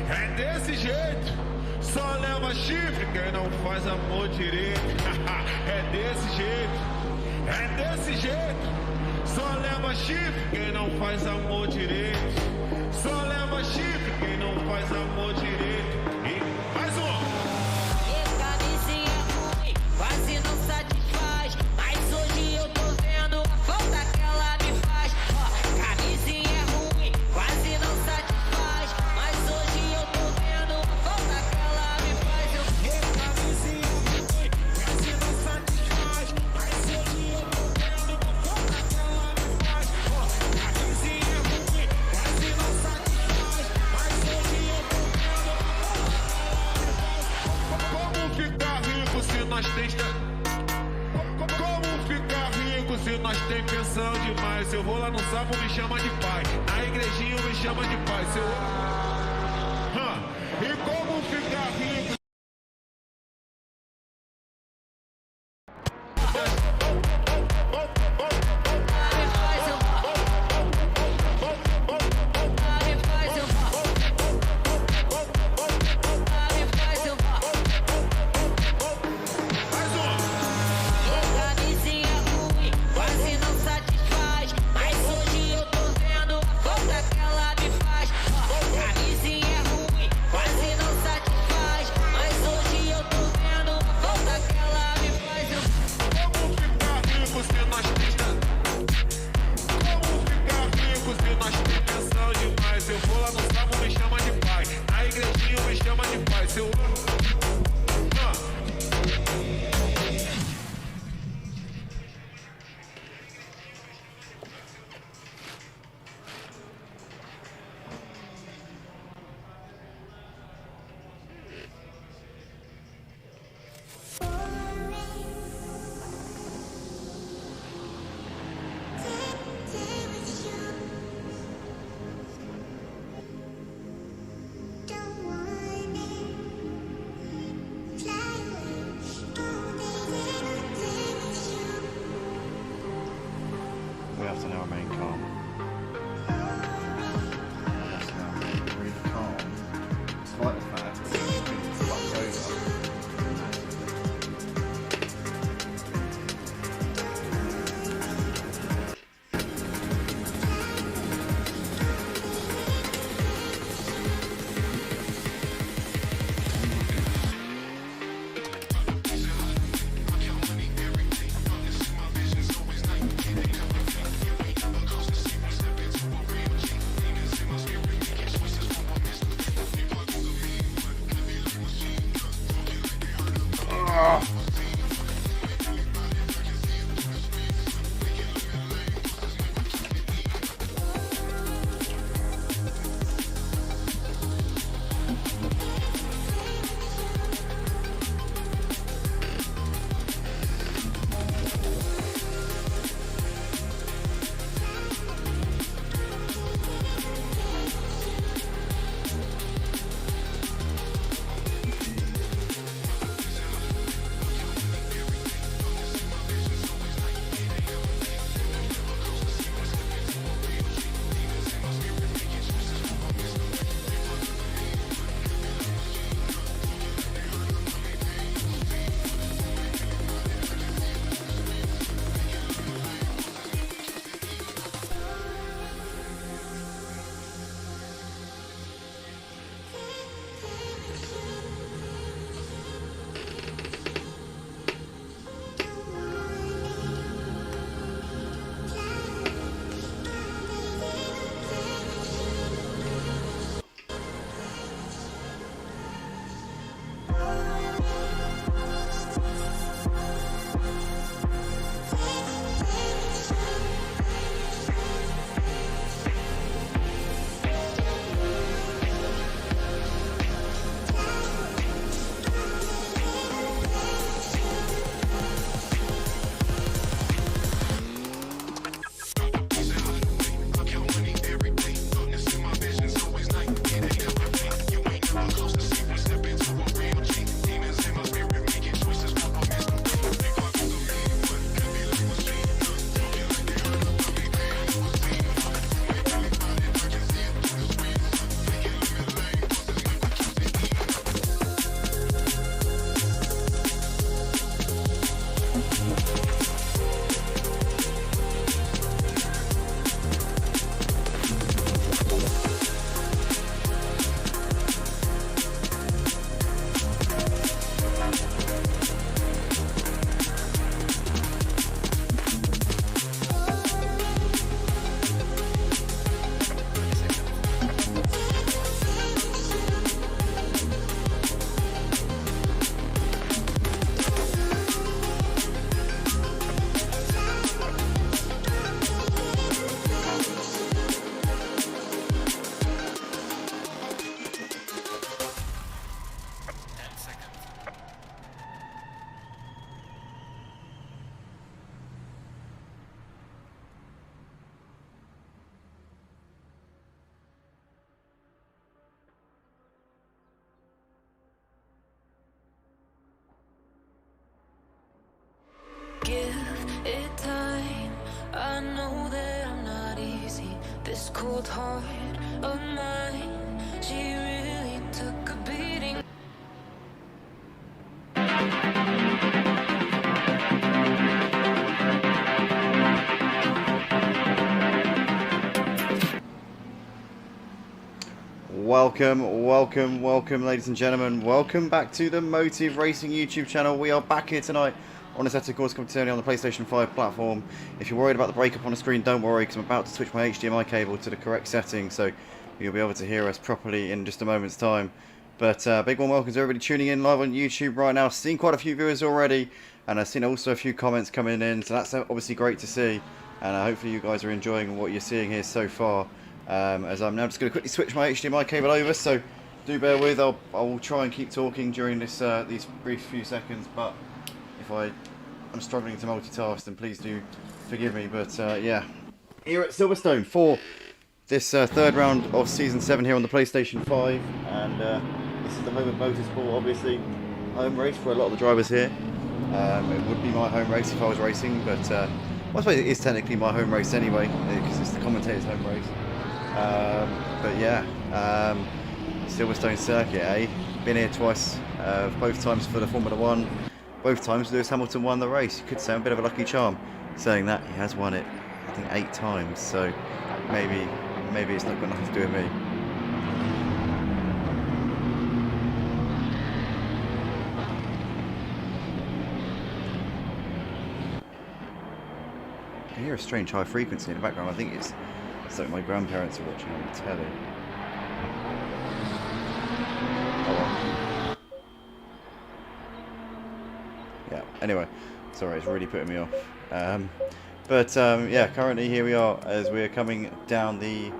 É desse jeito, só leva chifre quem não faz amor direito. É desse jeito, só leva chifre quem não faz amor direito. Só leva chifre quem não faz amor direito. E mais um. Camisinha ruim, quase não satisfaz, mas hoje eu tô vendo a falta que ela me faz. Camisinha ruim, quase não satisfaz, mas hoje eu tô vendo a falta que ela me faz. Camisinha ruim, quase não satisfaz, mas hoje eu tô vendo a falta que ela me faz. Camisinha ruim, quase não satisfaz, mas hoje eu tô vendo a falta que ela me faz. Como ficar rico se nós tem... Como ficar rico se nós tem pensão demais? Se eu vou lá no sapo me chama de pai, na igrejinha me chama de pai. Se eu... E como ficar rico? Camisinha ruim, quase não satisfaz, this cold heart of mine. She really took a beating. Welcome, ladies and gentlemen. Welcome back to the Motive Racing YouTube channel. We are back here tonight on Assetto Corsa Competizione on the PlayStation 5 platform. If you're worried about the breakup on the screen, don't worry, because I'm about to switch my HDMI cable to the correct setting, so you'll be able to hear us properly in just a moment's time. But big warm welcome to everybody tuning in live on YouTube right now. Seen quite a few viewers already, and I've seen also a few comments coming in, so that's obviously great to see. And hopefully you guys are enjoying what you're seeing here so far. As I'm now just going to quickly switch my HDMI cable over, so do bear with. I'll try and keep talking during this these brief few seconds, but if I'm struggling to multitask, then please do forgive me. But yeah, here at Silverstone for this third round of Season 7 here on the PlayStation 5, and this is the home of motorsport, obviously. Home race for a lot of the drivers here. It would be my home race if I was racing, but well, I suppose it is technically my home race anyway, because it's the commentator's home race. But yeah, Silverstone circuit, eh? Been here twice, both times for the Formula 1. Both times Lewis Hamilton won the race. You could say I'm a bit of a lucky charm saying that. He has won it, I think, 8 times, so maybe it's not got nothing to do with me. I can hear a strange high frequency in the background. I think it's something my grandparents are watching on the telly. Oh well. Yeah, anyway, sorry, it's really putting me off. Yeah, currently here we are as we're coming down the,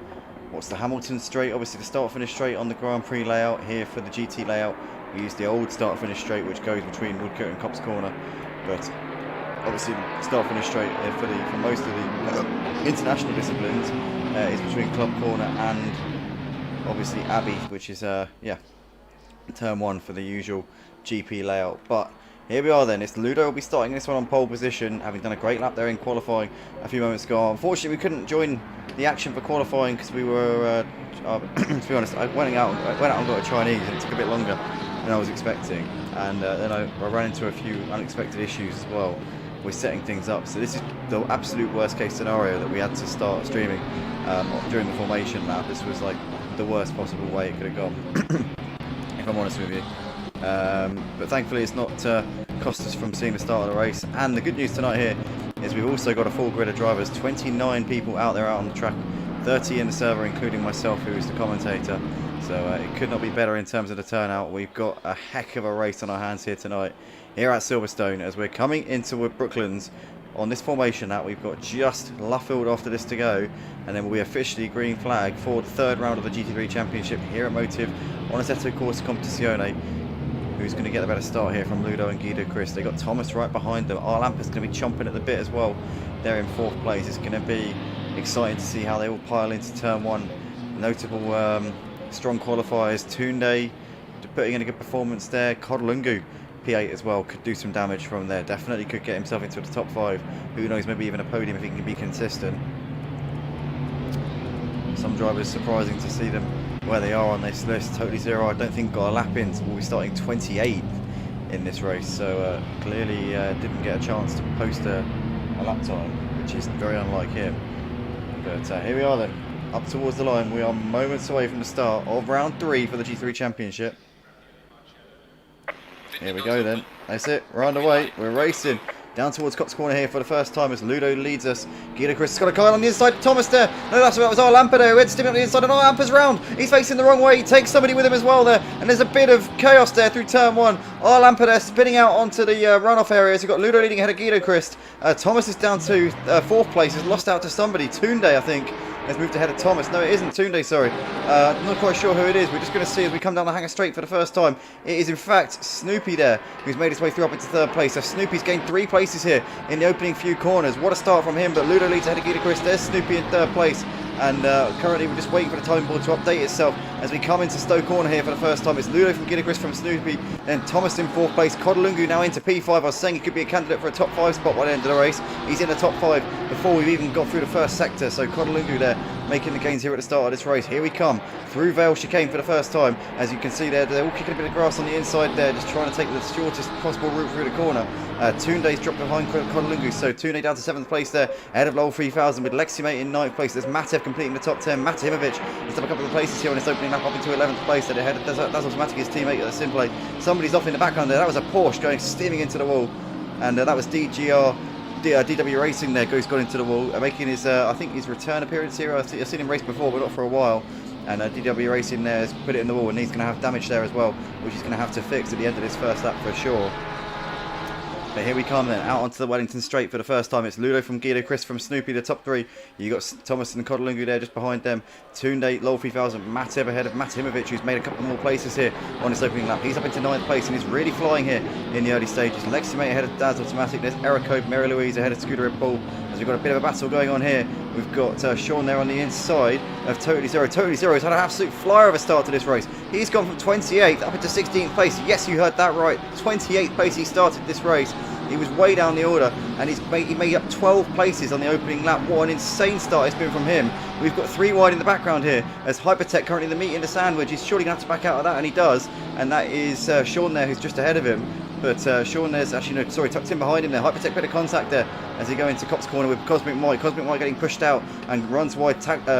what's the Hamilton straight, obviously the start-finish straight on the Grand Prix layout. Here for the GT layout, we use the old start-finish straight which goes between Woodcote and Copse Corner, but obviously start-finish straight for most of the international disciplines is between Club Corner and obviously Abbey, which is yeah, turn 1 for the usual GP layout. But here we are then. It's Ludo will be starting this one on pole position, having done a great lap there in qualifying a few moments ago. Unfortunately, we couldn't join the action for qualifying because we were, to be honest, I went out and got a Chinese, and it took a bit longer than I was expecting. And then I ran into a few unexpected issues as well with setting things up. So this is the absolute worst case scenario that we had to start streaming during the formation lap. This was like the worst possible way it could have gone, if I'm honest with you. But thankfully it's not cost us from seeing the start of the race. And the good news tonight here is we've also got a full grid of drivers, 29 people out there out on the track, 30 in the server including myself who is the commentator. So it could not be better in terms of the turnout. We've got a heck of a race on our hands here tonight, here at Silverstone, as we're coming into Brooklands on this formation that we've got just Luffield after this to go, and then we'll be officially green flag for the third round of the GT3 Championship here at Motive on Assetto Corsa Competizione. Who's going to get the better start here from Ludo and Guido Chris? They got Thomas right behind them. Our Lampa's going to be chomping at the bit as well. They're in 4th place. It's going to be exciting to see how they all pile into turn 1. Notable strong qualifiers. Tunde putting in a good performance there. Kodlungu P8 as well could do some damage from there. Definitely could get himself into the top 5. Who knows, maybe even a podium if he can be consistent. Some drivers surprising to see them where they are on this list. Totally Zero, I don't think got a lap in, will be starting 28th in this race, so clearly didn't get a chance to post a lap time, which is very unlike him. But here we are then, up towards the line. We are moments away from the start of round 3 for the G3 Championship. Here we go then, that's it, we're underway, we're racing. Down towards Copse Corner here for the first time as Ludo leads us. Guido Chris has got a car on the inside. Thomas there. No, that's about it. Was our Lampa there. We had to stim on the inside, and our Lampa's round. He's facing the wrong way. He takes somebody with him as well there. And there's a bit of chaos there through turn 1. Our Lampa there spinning out onto the runoff areas. We've got Ludo leading ahead of Guido Chris. Thomas is down to 4th place. He's lost out to somebody. Tunde, I think, has moved ahead of Thomas. No, it isn't Tunde, sorry. Not quite sure who it is. We're just going to see as we come down the hanger straight for the first time. It is, in fact, Snoopy there, who's made his way through up into 3rd place. So Snoopy's gained 3 places here in the opening few corners. What a start from him, but Ludo leads ahead of Guido Chris. There's Snoopy in 3rd place. And currently we're just waiting for the time board to update itself as we come into Stowe Corner here for the first time. It's Ludo from GT3 from Snoopy, then Thomas in 4th place. Kodalungu now into P5. I was saying he could be a candidate for a top 5 spot by the end of the race. He's in the top 5 before we've even got through the first sector. So Kodalungu there making the gains here at the start of this race. Here we come through Vale Chicane for the first time. As you can see there, they're all kicking a bit of grass on the inside there, just trying to take the shortest possible route through the corner. Tunde's dropped behind Kodalungu, so Tunde down to 7th place there, ahead of Lowell 3000 with Leximate in 9th place. There's Matev completing the top 10. Matimovic has done a couple of places here on his opening lap up into 11th place. They're ahead of that's automatic his teammate at the Simplay. Somebody's off in the background there. That was a Porsche going steaming into the wall, and that was DW Racing there, gone into the wall, making his, I think his return appearance here. I've seen him race before, but not for a while. And DW Racing there has put it in the wall, and he's going to have damage there as well, which he's going to have to fix at the end of this first lap for sure. But here we come then, out onto the Wellington Straight for the first time. It's Ludo from Guido, Chris from Snoopy, the top 3. You got Thomas and Kodalungu there just behind them. Tunde, Lowell 3000, Matev ahead of Matimovic, who's made a couple more places here on his opening lap. He's up into 9th place and he's really flying here in the early stages. Leximate ahead of Daz Automatic. There's Erico, Mary Louise ahead of Scooter Red Bull. As we've got a bit of a battle going on here. We've got Sean there on the inside of Totally Zero. Totally Zero has had an absolute flyer of a start to this race. He's gone from 28th up into 16th place. Yes, you heard that right. 28th place he started this race. He was way down the order, and he made up 12 places on the opening lap. What an insane start it's been from him. We've got 3 wide in the background here, as Hypertech currently in the meat in the sandwich. He's surely going to have to back out of that, and he does. And that is Sean there, who's just ahead of him. But Sean there's actually, no, sorry, tucked in behind him there. Hypertech bit of contact there as he go into Cops Corner with Cosmic Mike. Cosmic Mike getting pushed out and runs wide,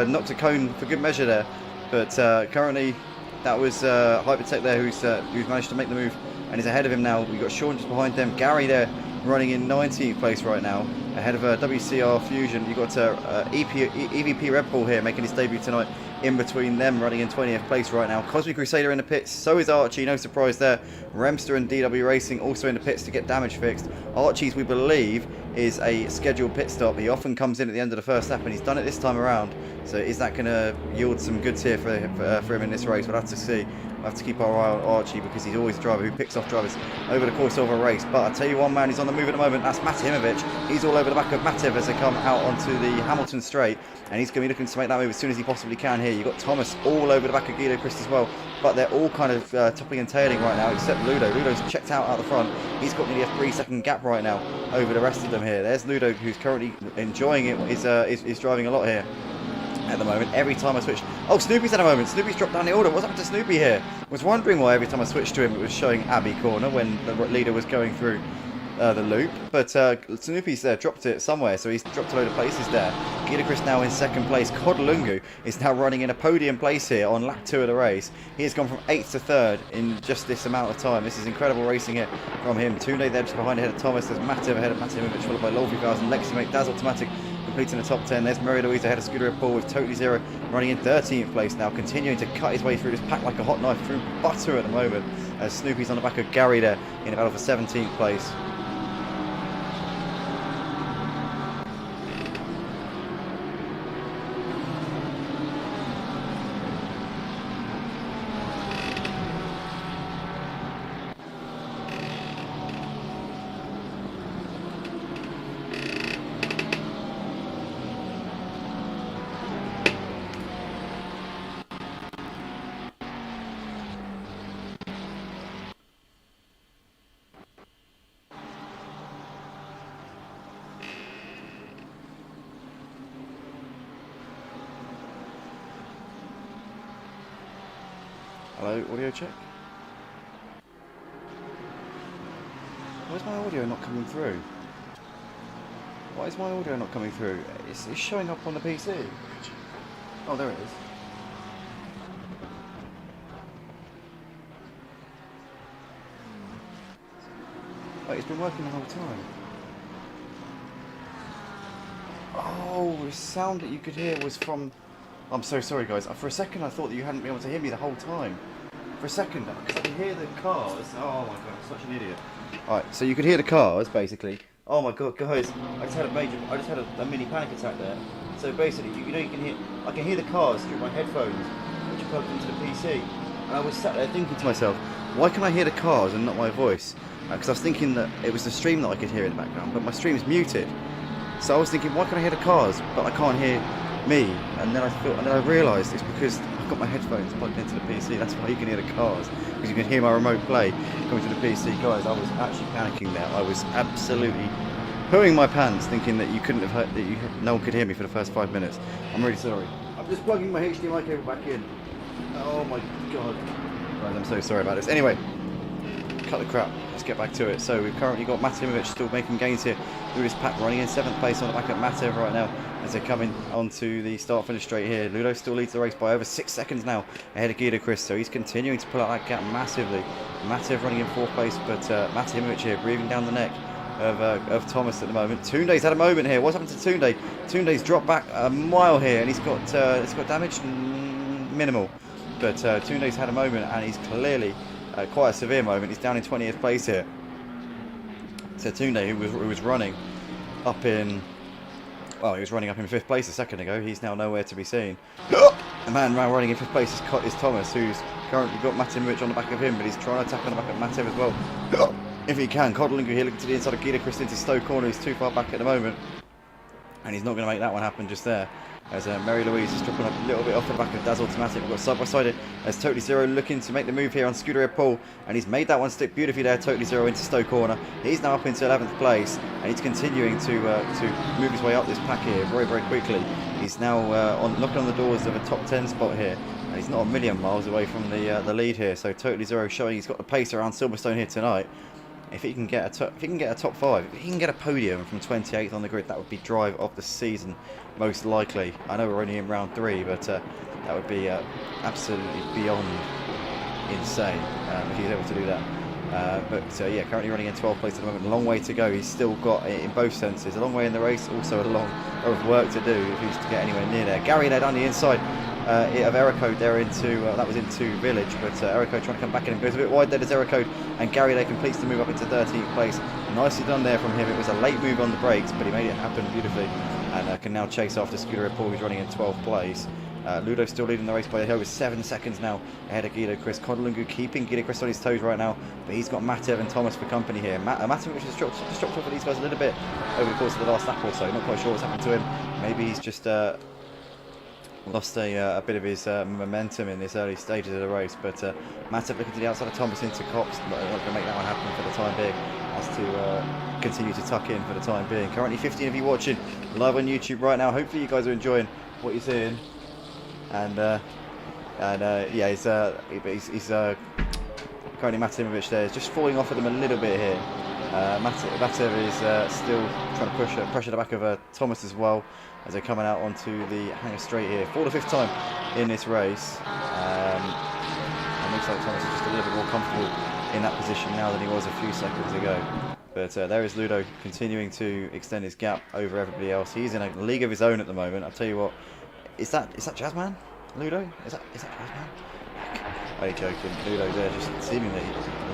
knocked a cone for good measure there. But currently, that was Hypertech there who's managed to make the move and is ahead of him now. We've got Sean just behind them. Gary there running in 19th place right now, ahead of WCR Fusion. You've got EVP Red Bull here making his debut tonight, in between them, running in 20th place right now. Cosmic Crusader in the pits, so is Archie, no surprise there. Remster and DW Racing also in the pits to get damage fixed. Archie's, we believe, is a scheduled pit stop. He often comes in at the end of the first lap, and he's done it this time around. So is that going to yield some goods here for him in this race? We'll have to see. We'll have to keep our eye on Archie, because he's always a driver who picks off drivers over the course of a race. But I'll tell you one man who's on the move at the moment, that's Matimovic. He's all over the back of Matev as they come out onto the Hamilton Straight, and he's going to be looking to make that move as soon as he possibly can here. You've got Thomas all over the back of Guido Christ as well, but they're all kind of toppling and tailing right now, except Ludo. Ludo's checked out the front. He's got nearly a 3-second gap right now over the rest of them here. There's Ludo, who's currently enjoying it, is driving a lot here at the moment. Every time I switch, oh, Snoopy's at a moment. Snoopy's dropped down the order. What's happened to Snoopy here? I was wondering why every time I switched to him it was showing Abbey Corner when the leader was going through the loop, but Snoopy's dropped it somewhere, so he's dropped a load of places there. Guido Chris now in 2nd place. Kodalungu is now running in a podium place here on lap 2 of the race. He has gone from 8th to 3rd in just this amount of time. This is incredible racing here from him. Tunde there just behind ahead of Thomas. There's Matev ahead of Matimovic, followed by Lowell 3000. Leximate, Daz Automatic completing the top 10. There's Mary Louise ahead of Scooter Red Bull with Totally Zero running in 13th place now, continuing to cut his way through this pack like a hot knife through butter at the moment, as Snoopy's on the back of Gary there in a battle for 17th place. Hello, audio check. Why is my audio not coming through? Why is my audio not coming through? It's showing up on the PC. Oh, there it is. Wait, it's been working the whole time. Oh, the sound that you could hear was from... I'm so sorry, guys. For a second, I thought that you hadn't been able to hear me the whole time. For a second, because I could hear the cars. Oh my god, I'm such an idiot. Alright, so you could hear the cars, basically. Oh my god, guys, I just had a mini panic attack there. So basically, you know, I can hear the cars through my headphones, which are plugged into the PC. And I was sat there thinking to myself, why can I hear the cars and not my voice? Because I was thinking that it was the stream that I could hear in the background, but my stream's muted. So I was thinking, why can I hear the cars, but I can't hear me, and then I realised it's because I've got my headphones plugged into the PC. That's why you can hear the cars, because you can hear my remote play coming to the PC. Guys, I was actually panicking there. I was absolutely pooing my pants, thinking that you couldn't have heard, no one could hear me for the first 5 minutes. I'm really sorry. I'm just plugging my HDMI cable back in. Oh my god. Guys, I'm so sorry about this. Anyway, cut the crap. Let's get back to it. So we've currently got Matimovic still making gains here through this pack, running in 7th place on the back of Matev right now as they're coming onto the start finish straight here. Ludo still leads the race by over 6 seconds now ahead of Guido Chris, so he's continuing to pull out that gap massively. Matev running in 4th place, but Matimovic here breathing down the neck of Thomas at the moment. Tunde's had a moment here. What's happened to Tunde? Tunde's dropped back a mile here, and he's got damage minimal. But Tunde's had a moment, and he's clearly quite a severe moment. He's down in 20th place here. So Tunde, who was running up in, well, he was running up in 5th place a second ago. He's now nowhere to be seen. The man running in 5th place is Thomas, who's currently got Matimovic on the back of him, but he's trying to attack on the back of Matev as well. If he can, Codlingu here looking to the inside of Guido Chris into Stowe corner. He's too far back at the moment, and he's not going to make that one happen just there. As Mary Louise is dropping up a little bit off the back of Daz Automatic. We've got side by side it as Totally Zero looking to make the move here on Scooter Paul, and he's made that one stick beautifully there. Totally Zero into Stowe corner. He's now up into 11th place, and he's continuing to move his way up this pack here very, very quickly. He's now knocking on the doors of a top 10 spot here, and he's not a million miles away from the lead here. So Totally Zero showing he's got the pace around Silverstone here tonight. If he can get a top 5, if he can get a podium from 28th on the grid, that would be drive of the season, most likely. I know we're only in round 3, but that would be absolutely beyond insane if he's able to do that. Yeah, currently running in 12th place at the moment. A long way to go. He's still got, in both senses, a long way in the race, also a long of work to do if he's to get anywhere near there. Gary there down the inside of Ericode there into, that was into Village, but Ericode trying to come back in and goes a bit wide there. There's Ericode, and Gary there completes the move up into 13th place. Nicely done there from him. It was a late move on the brakes, but he made it happen beautifully, and can now chase after Scooter Paul, who's running in 12th place. Ludo still leading the race by over 7 seconds now ahead of Guido Chris. Codlingu keeping Guido Chris on his toes right now, but he's got Matev and Thomas for company here. Matev has dropped off for these guys a little bit over the course of the last lap or so. Not quite sure what's happened to him. Maybe he's just lost a bit of his momentum in this early stages of the race. But Matev looking to the outside of Thomas into Cops. Not going to make that one happen for the time being. Has to continue to tuck in for the time being. Currently 15 of you watching live on YouTube right now. Hopefully you guys are enjoying what you're seeing. And yeah, he's currently Matimovic there is just falling off at them a little bit here. Matev is still trying to pressure the back of Thomas as well as they're coming out onto the hanger straight here for the 5th time in this race. And looks like Thomas is just a little bit more comfortable in that position now than he was a few seconds ago. But there is Ludo continuing to extend his gap over everybody else. He's in a league of his own at the moment. I'll tell you what. Is that Jazzman? Ludo? Is that Jazzman? I'm joking. Ludo there just seemingly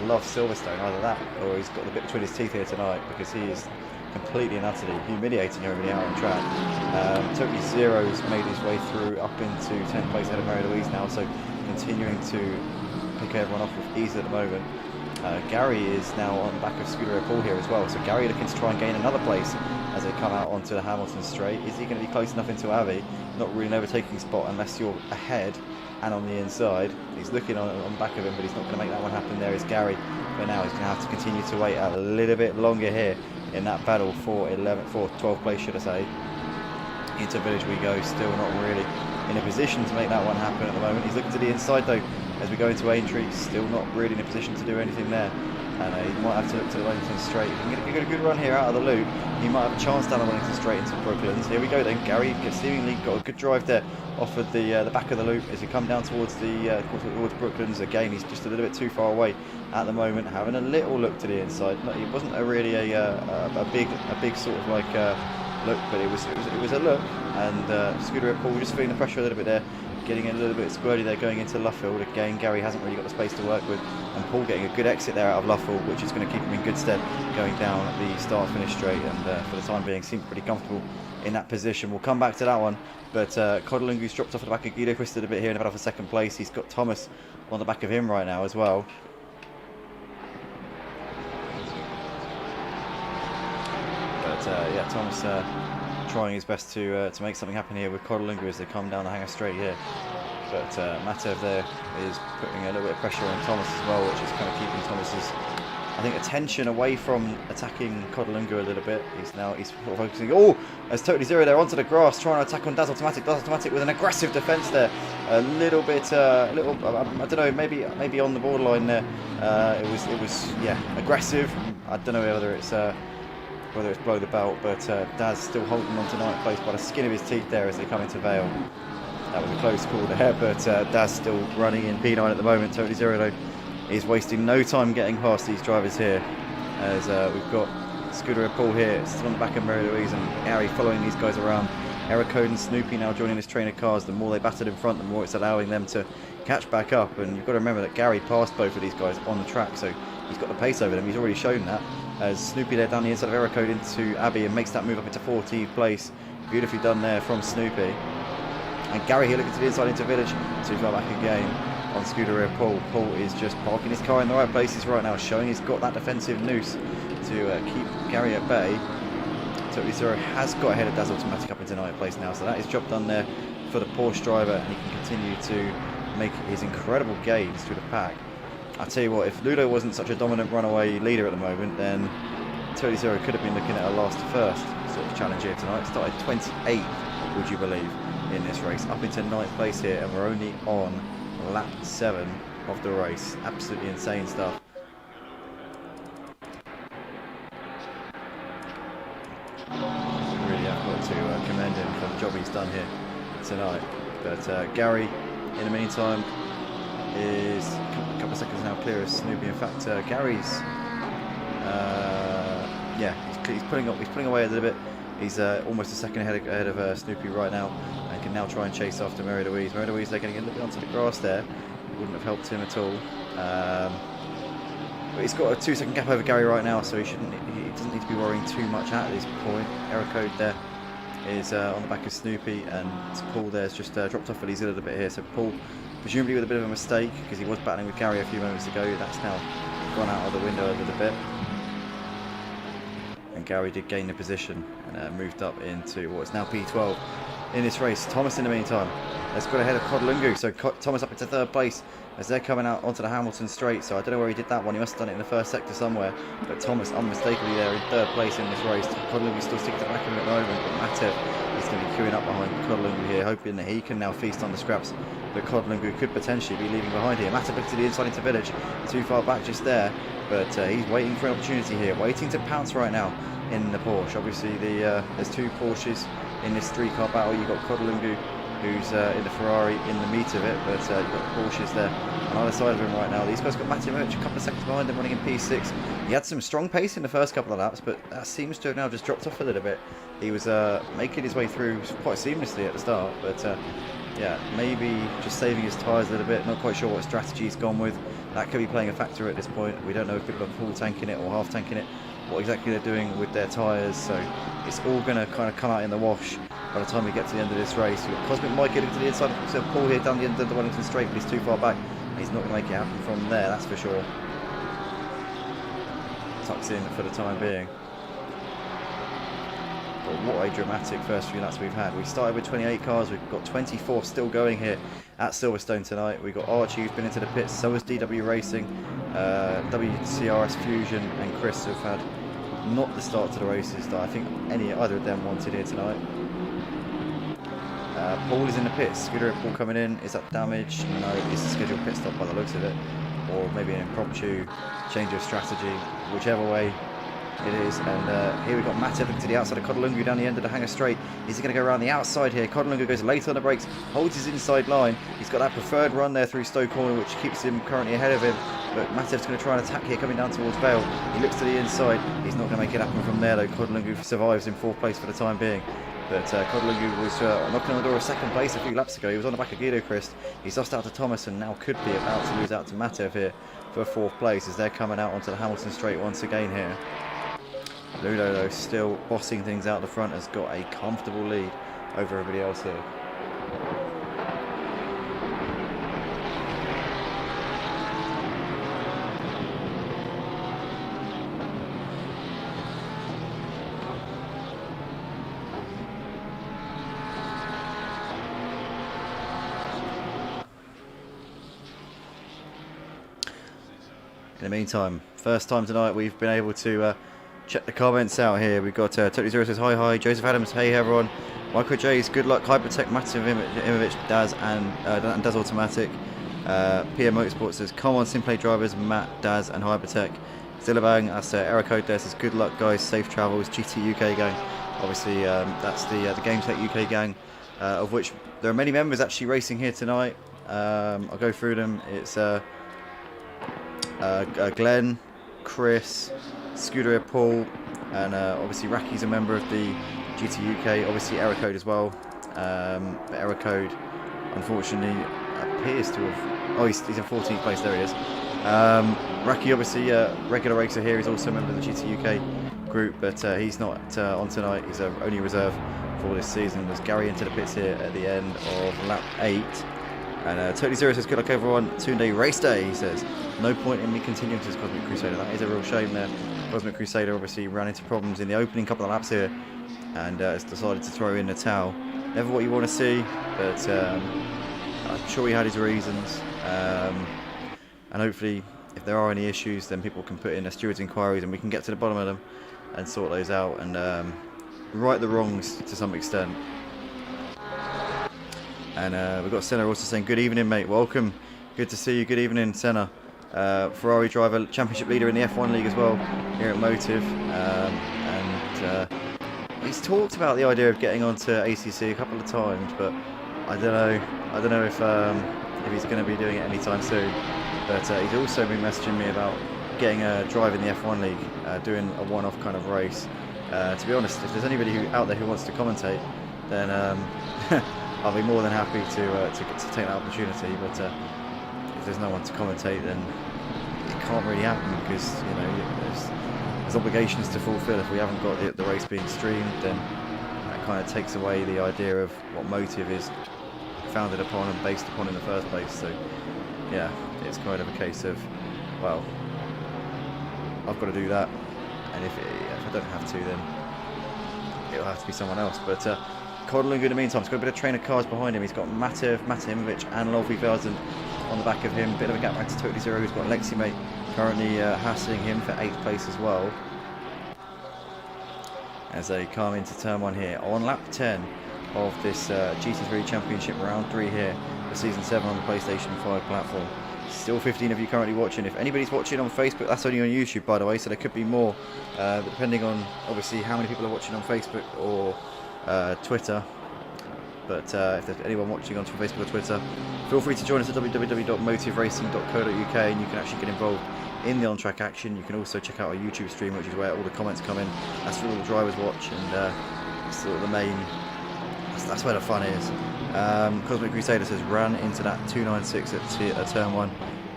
loves Silverstone. Either that or he's got the bit between his teeth here tonight, because he is completely and utterly humiliating everybody out on track. Totally Zero's made his way through up into 10th place ahead of Mary Louise now, so continuing to pick everyone off with ease at the moment. Gary is now on the back of Scooter Paul here as well, so Gary looking to try and gain another place as they come out onto the Hamilton straight. Is he going to be close enough into Avi? Not really an overtaking spot unless you're ahead and on the inside. He's looking on the back of him, but he's not going to make that one happen. There is Gary, but now he's going to have to continue to wait a little bit longer here in that battle for 12th place, should I say. Into Village we go, still not really in a position to make that one happen at the moment. He's looking to the inside though as we go into Aintree, still not really in a position to do anything there. And he might have to look to the Wellington Straight. If he can get a good run here out of the loop, he might have a chance down the Wellington Straight into Brooklands. Here we go then. Gary seemingly got a good drive there off of the back of the loop as we come down towards towards Brooklands. Again, he's just a little bit too far away at the moment, having a little look to the inside. It wasn't really a big sort of like look, but it was a look. And Scooter Paul just feeling the pressure a little bit there, getting a little bit squirty there going into Luffield. Again, Gary hasn't really got the space to work with, and Paul getting a good exit there out of Luffield, which is going to keep him in good stead going down the start finish straight, and for the time being seems pretty comfortable in that position. We'll come back to that one, but Codlingu's dropped off at the back of Guido Quisted a bit here in the battle for 2nd place. He's got Thomas on the back of him right now as well. But yeah, Thomas trying his best to make something happen here with Codalunga as they come down the hangar straight here. But Matev there is putting a little bit of pressure on Thomas as well, which is kind of keeping Thomas's, I think, attention away from attacking Codalunga a little bit. He's sort of focusing. Oh, there's Totally Zero there onto the grass, trying to attack on Daz Automatic. Daz Automatic with an aggressive defence there. A little bit, I don't know, maybe on the borderline there. It was yeah, aggressive. I don't know whether it's below the belt, but Daz still holding on to 9th place by the skin of his teeth there as they come into Vale. That was a close call there, but Daz still running in P9 at the moment. Totally Zero though is wasting no time getting past these drivers here, as we've got Scooter and Paul here still on the back of Mary Louise and Gary following these guys around. Eric Code and Snoopy now joining this train of cars. The more they battered in front, the more it's allowing them to catch back up, and you've got to remember that Gary passed both of these guys on the track, so he's got the pace over them. He's already shown that, as Snoopy there down the inside of Eric Code into Abbey and makes that move up into 14th place. Beautifully done there from Snoopy. And Gary here looking to the inside into Village, too far back again on Scooter rear Paul. Paul is just parking his car in the right places right now, showing he's got that defensive noose to keep Gary at bay. Totally Zero has got ahead of Daz Automatic up into 9th place now, so that is job done there for the Porsche driver, and he can continue to make his incredible gains through the pack. I tell you what, if Ludo wasn't such a dominant runaway leader at the moment, then Totally Zero could have been looking at a last first sort of challenge here tonight. Started 28th, would you believe, in this race, up into 9th place here, and we're only on lap 7 of the race. Absolutely insane stuff. Really have got to commend him for the job he's done here tonight. But Gary, in the meantime, is a couple of seconds now clear of Snoopy. In fact, Gary's yeah, he's pulling away a little bit. He's almost a second ahead of Snoopy right now, and can now try and chase after Mary Louise. Mary Louise, they're getting a little bit onto the grass there. Wouldn't have helped him at all. But he's got a 2-second gap over Gary right now, so he doesn't need to be worrying too much at this point. Error code there is on the back of Snoopy, and Paul there's just dropped off a little bit here. So Paul, presumably with a bit of a mistake, because he was battling with Gary a few moments ago, that's now gone out of the window a little bit. And Gary did gain the position and moved up into what is now P12 in this race. Thomas in the meantime has got ahead of Codalunga, so Thomas up into 3rd place as they're coming out onto the Hamilton straight. So I don't know where he did that one, he must have done it in the first sector somewhere, but Thomas unmistakably there in 3rd place in this race. Codalunga still sticking to the back of him at the moment, but Matev is going to be queuing up behind Codalunga here, hoping that he can now feast on the scraps that Codalunga could potentially be leaving behind here. Matev looks to the inside into Village, too far back just there, but he's waiting for an opportunity here, waiting to pounce right now in the Porsche. Obviously there's 2 Porsches in this 3-car battle. You've got Codalunga, who's in the Ferrari in the meat of it, but you've got Porsches there on either side of him right now. These guys got Matty Merch a couple of seconds behind him, running in P6. He had some strong pace in the first couple of laps, but that seems to have now just dropped off a little bit. He was making his way through quite seamlessly at the start, but yeah, maybe just saving his tyres a little bit. Not quite sure what strategy he's gone with. That could be playing a factor at this point. We don't know if people are full tanking it or half tanking it, what exactly they're doing with their tyres, so it's all going to kind of come out in the wash by the time we get to the end of this race. We've got Cosmic Mike getting to the inside of Paul here down the end of the Wellington straight, but he's too far back. He's not going to make it happen from there, that's for sure. Tucks in for the time being. But what a dramatic first few laps we've had. We started with 28 cars, we've got 24 still going here at Silverstone tonight. We've got Archie who's been into the pits, so has DW Racing, WCRS Fusion and Chris have had not the start to the races that I think either of them wanted here tonight. Paul is in the pits. Scooter Paul coming in. Is that damage? No, it's a scheduled pit stop by the looks of it, or maybe an impromptu change of strategy, whichever way it is. And here we've got Matt looking to the outside of Codalunga down the end of the hangar straight. Is he going to go around the outside here? Codalunga goes late on the brakes, holds his inside line. He's got that preferred run there through Stowe Corner, which keeps him currently ahead of him. But Matev's going to try and attack here, coming down towards Vale. He looks to the inside. He's not going to make it happen from there, though. Codalunga survives in 4th place for the time being. But Codalunga was knocking on the door of 2nd place a few laps ago. He was on the back of Guido Christ. He's lost out to Thomas and now could be about to lose out to Matev here for 4th place as they're coming out onto the Hamilton straight once again here. Ludo, though, still bossing things out the front, has got a comfortable lead over everybody else here. In the meantime, first time tonight we've been able to check the comments out here. We've got Totally Zero says hi, Joseph Adams, hey everyone, Micro J's, good luck, Hypertech, Massive Imovic, Daz and Daz Automatic. PM Motorsport says come on Simplay drivers, Matt, Daz and Hypertech. Zillabang, that's Ericode there, says good luck guys, safe travels, GT UK gang. Obviously that's the Game Tech UK gang, of which there are many members actually racing here tonight. I'll go through them. It's Glenn, Chris, Scooter Paul, and obviously Racky's a member of the GT UK, obviously Ericode as well. But Ericode unfortunately appears to have, oh he's in 14th place, there he is. Racky obviously regular racer here, he's also a member of the GT UK group, but he's not on tonight, he's only reserve for this season. There's Gary into the pits here at the end of lap 8. And Totally Zero says, good luck everyone, Toon-Day race day, he says. No point in me continuing to this Cosmic Crusader. That is a real shame there. Cosmic Crusader obviously ran into problems in the opening couple of laps here and has decided to throw in the towel. Never what you want to see, but I'm sure he had his reasons. And hopefully, if there are any issues, then people can put in a steward's inquiries and we can get to the bottom of them and sort those out and right the wrongs to some extent. And we've got Senna also saying, good evening mate, welcome, good to see you, good evening Senna. Ferrari driver, championship leader in the F1 league as well, here at Motive. And he's talked about the idea of getting onto ACC a couple of times, but I don't know if he's going to be doing it anytime soon. But he's also been messaging me about getting a drive in the F1 league, doing a one-off kind of race. To be honest, if there's anybody out there who wants to commentate, then I'll be more than happy to take that opportunity, but if there's no one to commentate, then it can't really happen because there's obligations to fulfil. If we haven't got the race being streamed, then that kind of takes away the idea of what Motive is founded upon and based upon in the first place. So yeah, it's kind of a case of, well, I've got to do that, and if I don't have to, then it'll have to be someone else. But Codling in the meantime, he's got a bit of trainer cars behind him. He's got Matt Imovic and Lol 3000 on the back of him. Bit of a gap back to Totally Zero, who's got Lexi Mate currently hassling him for 8th place as well. As they come into turn 1 here on lap 10 of this GT3 Championship round 3 here for season 7 on the PlayStation 5 platform. Still 15 of you currently watching. If anybody's watching on Facebook, that's only on YouTube by the way, so there could be more, but depending on obviously how many people are watching on Facebook or Twitter. But if there's anyone watching on Facebook or Twitter, feel free to join us at www.motiveracing.co.uk and you can actually get involved in the on-track action. You can also check out our YouTube stream, which is where all the comments come in. That's where all the drivers watch, and it's sort of the main, that's where the fun is. Cosmic Crusader says ran into that 296 at turn 1,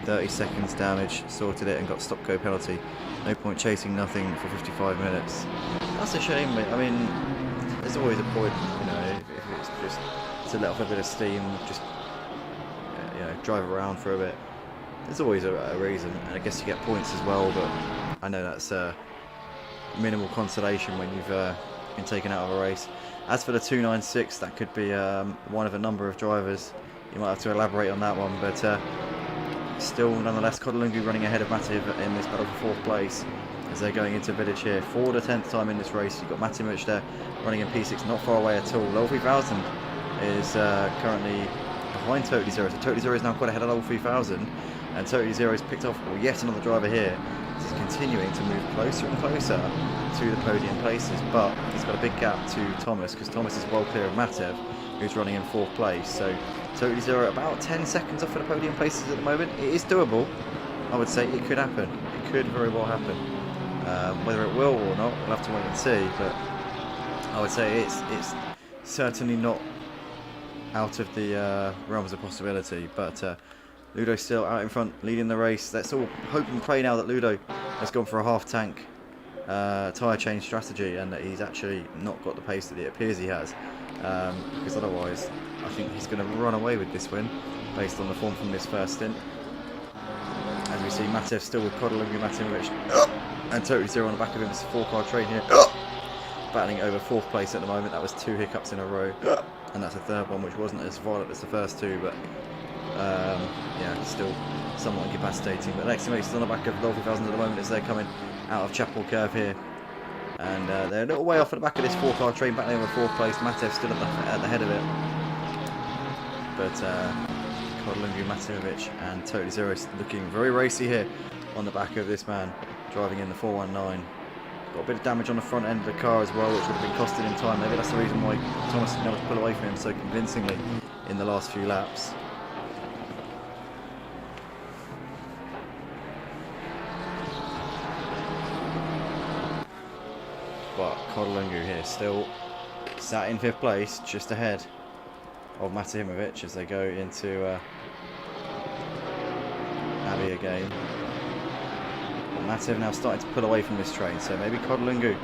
30 seconds damage, sorted it and got stop go penalty. No point chasing nothing for 55 minutes. That's a shame, mate. I mean, there's always a point, if it's just to let off a bit of steam, just drive around for a bit. There's always a reason, and I guess you get points as well, but I know that's minimal consolation when you've been taken out of a race. As for the 296, that could be one of a number of drivers. You might have to elaborate on that one, but still, nonetheless, Kodalungu running ahead of Mativ in this battle for 4th place as they're going into village here for the 10th time in this race. You've got Matimich there running in P6, not far away at all. Lol 3000 is currently behind Totally Zero. So Totally Zero is now quite ahead of Lol 3000, and Totally Zero has picked off yet another driver here. He's continuing to move closer and closer to the podium places, but he's got a big gap to Thomas because Thomas is well clear of Matev, who's running in 4th place. So Totally Zero about 10 seconds off of the podium places at the moment. It is doable. I would say it could happen. It could very well happen. Whether it will or not, we'll have to wait and see, but I would say it's certainly not out of the realms of possibility. But Ludo's still out in front, leading the race. Let's all hope and pray now that Ludo has gone for a half-tank tyre change strategy and that he's actually not got the pace that it appears he has, because otherwise I think he's going to run away with this win based on the form from this first stint. As we see Matev still with Kodalungu, Matimovic and Totally Zero on the back of him. It's a 4-car train here, battling over 4th place at the moment. That was 2 hiccups in a row, and that's a 3rd one which wasn't as violent as the first 2, but yeah, still somewhat incapacitating. But next race is on the back of the 3000 at the moment as they're coming out of Chapel Curve here. And they're a little way off at the back of this 4-car train, back there in 4th place. Matev still at the head of it. But Kodlungu, Matimovic and Totally Zero looking very racy here on the back of this man, driving in the 419. Got a bit of damage on the front end of the car as well, which would have been costing him time. Maybe that's the reason why Thomas didn't know to pull away from him so convincingly in the last few laps. But Kodlungu here still sat in 5th place, just ahead of Matimovic as they go into Abbey again. Matev now starting to pull away from this train, so maybe Kodlungu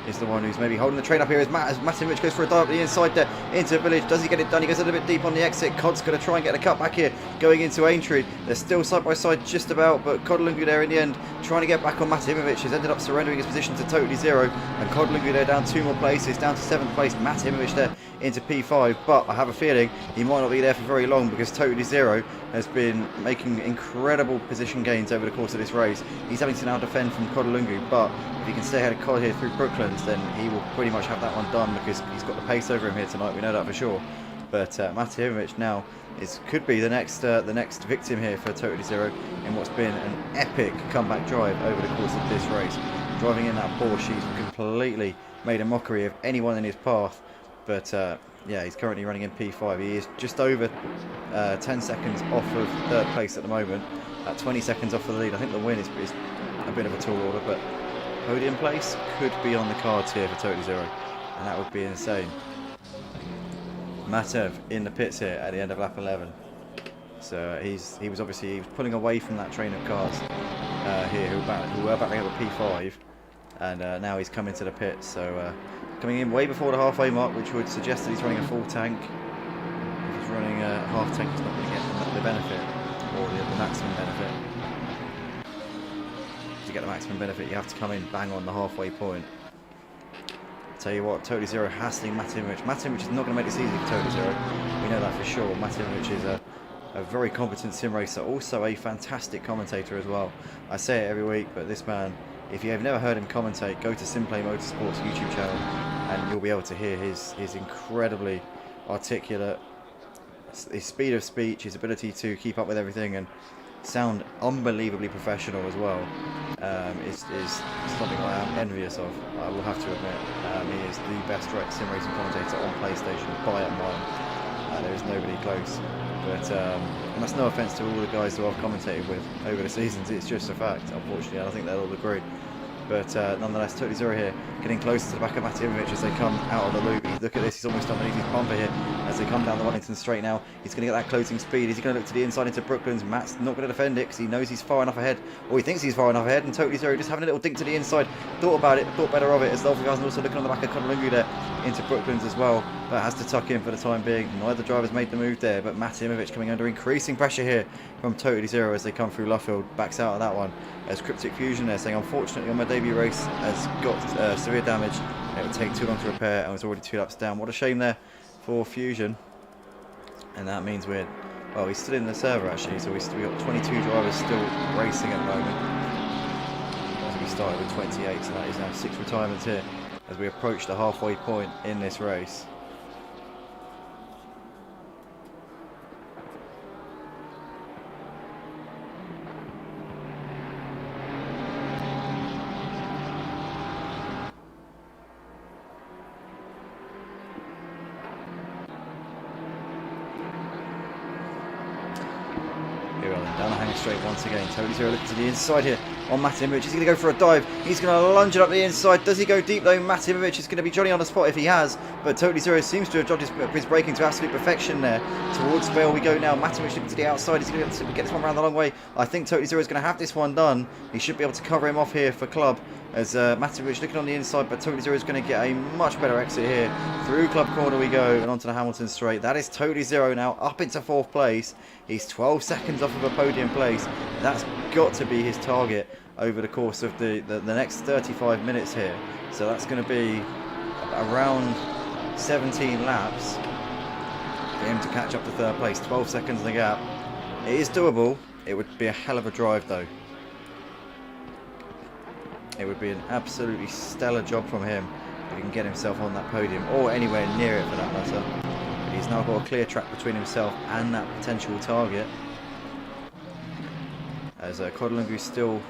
is the one who's maybe holding the train up here as Matimovic goes for a dive up the inside there into Village. Does he get it done? He goes a little bit deep on the exit. Cod's going to try and get a cut back here going into Aintree. They're still side by side just about, but Kodlungu there in the end trying to get back on Matimovic has ended up surrendering his position to Totally Zero, and Kodlungu there down 2 more places, down to 7th place. Matimovic there into P5, but I have a feeling he might not be there for very long because Totally Zero has been making incredible position gains over the course of this race. He's having to now defend from Kodlungu, but if he can stay ahead of Cod here through Brooklands, then he will pretty much have that one done because he's got the pace over him here tonight, we know that for sure. But Matimovic now could be the next victim here for Totally Zero in what's been an epic comeback drive over the course of this race. Driving in that Porsche, he's completely made a mockery of anyone in his path. But yeah, he's currently running in P5. He is just over 10 seconds off of 3rd place at the moment, at 20 seconds off of the lead. I think the win is a bit of a tall order, but podium place could be on the cards here for Totally Zero, and that would be insane. Matev in the pits here at the end of lap 11. So he was pulling away from that train of cars here who were battling up the P5, and now he's come into the pits. So coming in way before the halfway mark, which would suggest that he's running a full tank. If he's running a half tank, he's not going to get the benefit, or the maximum benefit. To get the maximum benefit, you have to come in bang on the halfway point. Tell you what, Totally Zero hassling Matimovic. Matimovic is not going to make this easy for Totally Zero. We know that for sure. Matimovic is a very competent sim racer, also a fantastic commentator as well. I say it every week, but this man, if you have never heard him commentate, go to Simplay Motorsports YouTube channel and you'll be able to hear his incredibly articulate, his speed of speech, his ability to keep up with everything and sound unbelievably professional as well. Is something I am envious of, I will have to admit. He is the best sim racing commentator on PlayStation by a mile. There is nobody close. But and that's no offence to all the guys who I've commentated with over the seasons, it's just a fact, unfortunately, and I think they'll all agree. But nonetheless, Totally Zero here, getting closer to the back of Matimovic as they come out of the loop. Look at this, he's almost underneath his bumper here as they come down the Wellington straight now. He's going to get that closing speed. Is he going to look to the inside into Brooklands? Matt's not going to defend it because he knows he's far enough ahead, or he thinks he's far enough ahead, and Totally Zero just having a little dink to the inside. Thought about it, thought better of it, as the Dolphin guys are also looking on the back of Kodlungu there into Brooklands as well, but has to tuck in for the time being. Neither driver's made the move there, but Matimovic coming under increasing pressure here from Totally Zero as they come through Luffield, backs out of that one. As Cryptic Fusion there saying, unfortunately on my debut race has got severe damage. It would take too long to repair and was already 2 laps down. What a shame there for Fusion. And that means he's still in the server actually, so we've got 22 drivers still racing at the moment. As we started with 28, so that is now 6 retirements here as we approach the halfway point in this race. Down the hanging straight once again. Totally Zero looking to the inside here on Matimovic. He's going to go for a dive. He's going to lunge it up the inside. Does he go deep though? Matimovic is going to be Johnny on the spot if he has. But Totally Zero seems to have judged his braking to absolute perfection there. Towards Vale we go now. Matimovic looking to the outside. He's going to get this one around the long way. I think Totally Zero is going to have this one done. He should be able to cover him off here for Club. As Matimovic looking on the inside, but Totally Zero is going to get a much better exit here. Through Club Corner we go and onto the Hamilton straight. That is Totally Zero now up into 4th place. He's 12 seconds off of a podium place. That's got to be his target over the course of the next 35 minutes here. So that's going to be around 17 laps for him to catch up to 3rd place. 12 seconds in the gap. It is doable. It would be a hell of a drive though. It would be an absolutely stellar job from him if he can get himself on that podium, or anywhere near it for that matter. But he's now got a clear track between himself and that potential target. As Codalungu's still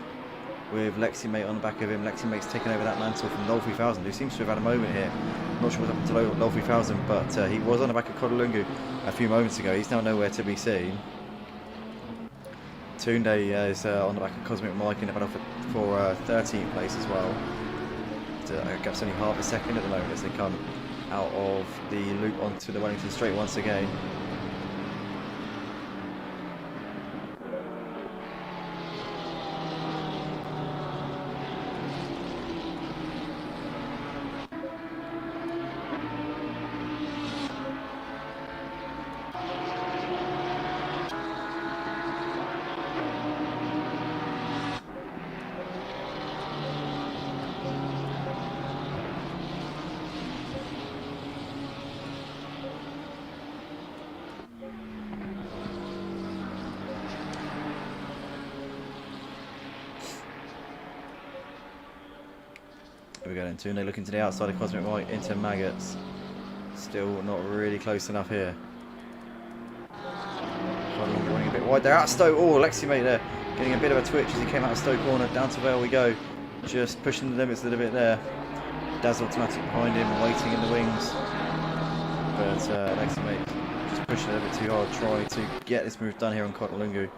with Leximate on the back of him. Leximate's taken over that mantle from Lol 3000, who seems to have had a moment here. I'm not sure what happened to Lol 3000, but he was on the back of Codalungu a few moments ago. He's now nowhere to be seen. Tunde is on the back of Cosmic Mike in the battle for 13th place as well. Gap's only half a second at the moment as they come out of the loop onto the Wellington Straight once again. Here we go then, Tunde looking to the outside of Cosmic White into Maggots. Still not really close enough here. Running a bit wide there, out of Stowe. Oh, Leximate there, getting a bit of a twitch as he came out of Stowe corner. Down to Vale we go. Just pushing the limits a little bit there. Daz Automatic behind him, waiting in the wings. But Leximate just pushing a little bit too hard, trying to get this move done here on Codalungu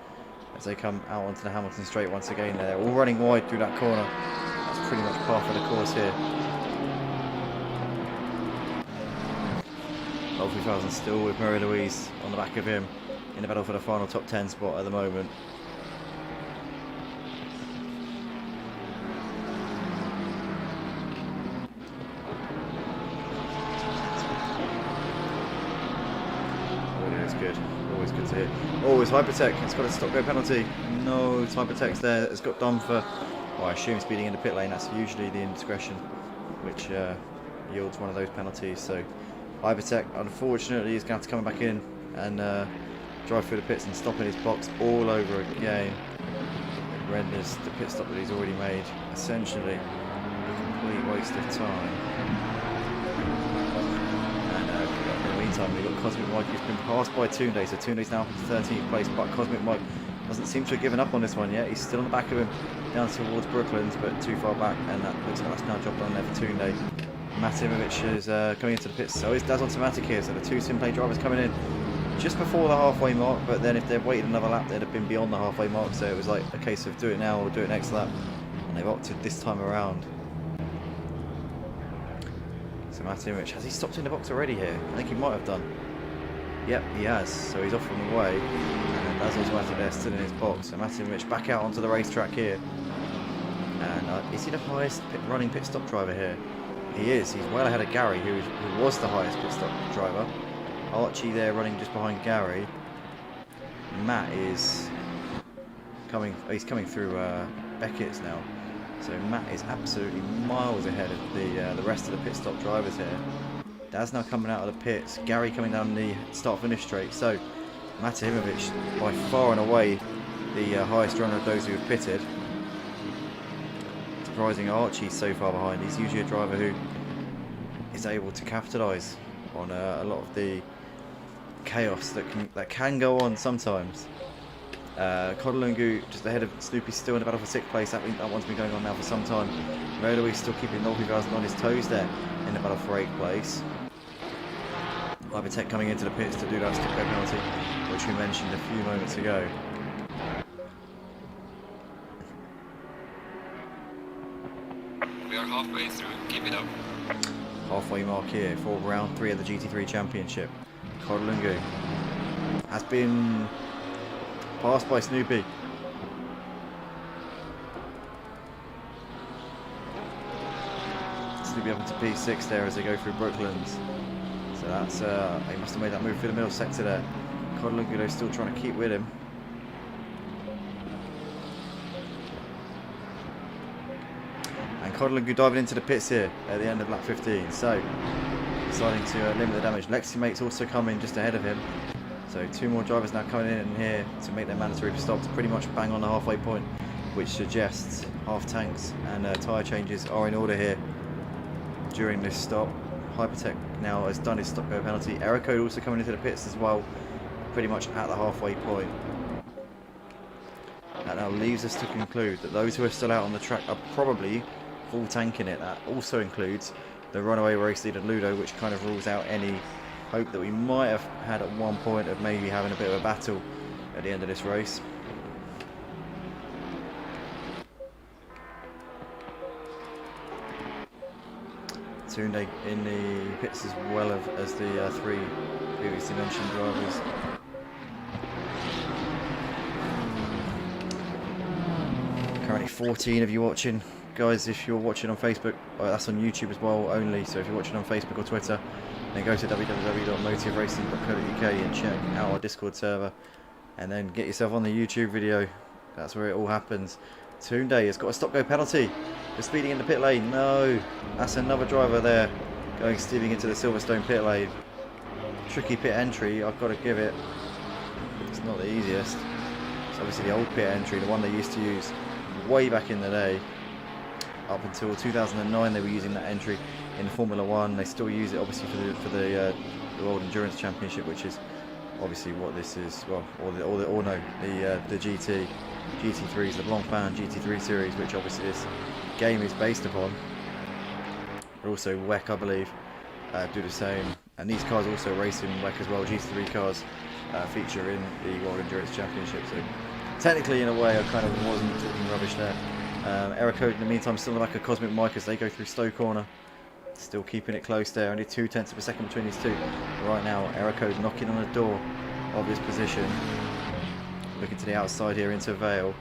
as they come out onto the Hamilton Straight once again. They're all running wide through that corner. That's pretty much par for the course here. Lol 3000 still with Marie Louise on the back of him in the battle for the final top 10 spot at the moment. Always good to hear. Oh, it's Hypertech. It's got a stop go penalty. No, it's Hypertech's there. It's got done for, well, I assume speeding in the pit lane. That's usually the indiscretion which yields one of those penalties. So Hypertech, unfortunately, is going to have to come back in and drive through the pits and stop in his box all over again. It renders the pit stop that he's already made essentially a complete waste of time. We've got Cosmic Mike who's been passed by Tunde, so Tunde's now up to 13th place, but Cosmic Mike doesn't seem to have given up on this one yet. He's still on the back of him down towards Brooklands, but too far back, and that looks like that's now job done there for Tunde. Matimovic is coming into the pits, so is Daz Automatic here, so the two Simplay drivers coming in just before the halfway mark, but then if they'd waited another lap they'd have been beyond the halfway mark, so it was like a case of do it now or do it next lap, and they've opted this time around. So Matimovic, has he stopped in the box already here? I think he might have done. Yep, he has. So he's off from the way. And Daz Automatic there still in his box. So Matimovic back out onto the racetrack here. And is he the highest running pit stop driver here? He is. He's well ahead of Gary, who was the highest pit stop driver. Archie there running just behind Gary. Matt is coming. He's coming through Beckett's now. So Matt is absolutely miles ahead of the rest of the pit stop drivers here. Daz now coming out of the pits. Gary coming down the start-finish straight. So Matimovic by far and away the highest runner of those who have pitted. Surprising Archie so far behind. He's usually a driver who is able to capitalise on a lot of the chaos that can go on sometimes. Codalungu just ahead of Snoopy, still in the battle for 6th place. That one's been going on now for some time. Louise still keeping Lol 3000 on his toes there in the battle for 8th place. Hypertech coming into the pits to do that stop go penalty, which we mentioned a few moments ago. We are halfway through, keep it up. Halfway mark here for round 3 of the GT3 Championship. Codalungu has been passed by Snoopy. Snoopy up into P6 there as they go through Brooklands. So that's he must have made that move through the middle sector there. Codalungu still trying to keep with him. And Codalungu diving into the pits here at the end of lap 15. So deciding to limit the damage. Leximate's also coming just ahead of him. So 2 more drivers now coming in here to make their mandatory stops, pretty much bang on the halfway point, which suggests half tanks and tyre changes are in order here during this stop. Hypertech now has done his stop go penalty. Error code also coming into the pits as well, pretty much at the halfway point. That now leaves us to conclude that those who are still out on the track are probably full tanking it. That also includes the runaway race leader Ludo, which kind of rules out any hope that we might have had at one point of maybe having a bit of a battle at the end of this race. Tunde in the pits as well as the 3 previously mentioned drivers. Currently 14 of you watching. Guys, if you're watching on Facebook, that's on YouTube as well only, so if you're watching on Facebook or Twitter, then go to www.motiveracing.co.uk and check out our Discord server, and then get yourself on the YouTube video. That's where it all happens. Tunde has got a stop-go penalty for speeding in the pit lane. No, that's another driver there going steaming into the Silverstone pit lane. Tricky pit entry, I've got to give it. It's not the easiest. It's obviously the old pit entry, the one they used to use way back in the day. Up until 2009 they were using that entry in Formula 1. They still use it obviously for the World Endurance Championship, which is obviously what this is, well, the GT3 is the Blancpain GT3 series, which obviously this game is based upon. But also WEC, I believe, do the same, and these cars also race in WEC as well. GT3 cars feature in the World Endurance Championship, so technically in a way I kind of wasn't talking rubbish there. Error code in the meantime still in the back of Cosmic Mike as they go through Stowe Corner. Still keeping it close there, only 0.2 of a second between these two. Right now, Error code knocking on the door of this position. Looking to the outside here into Vale.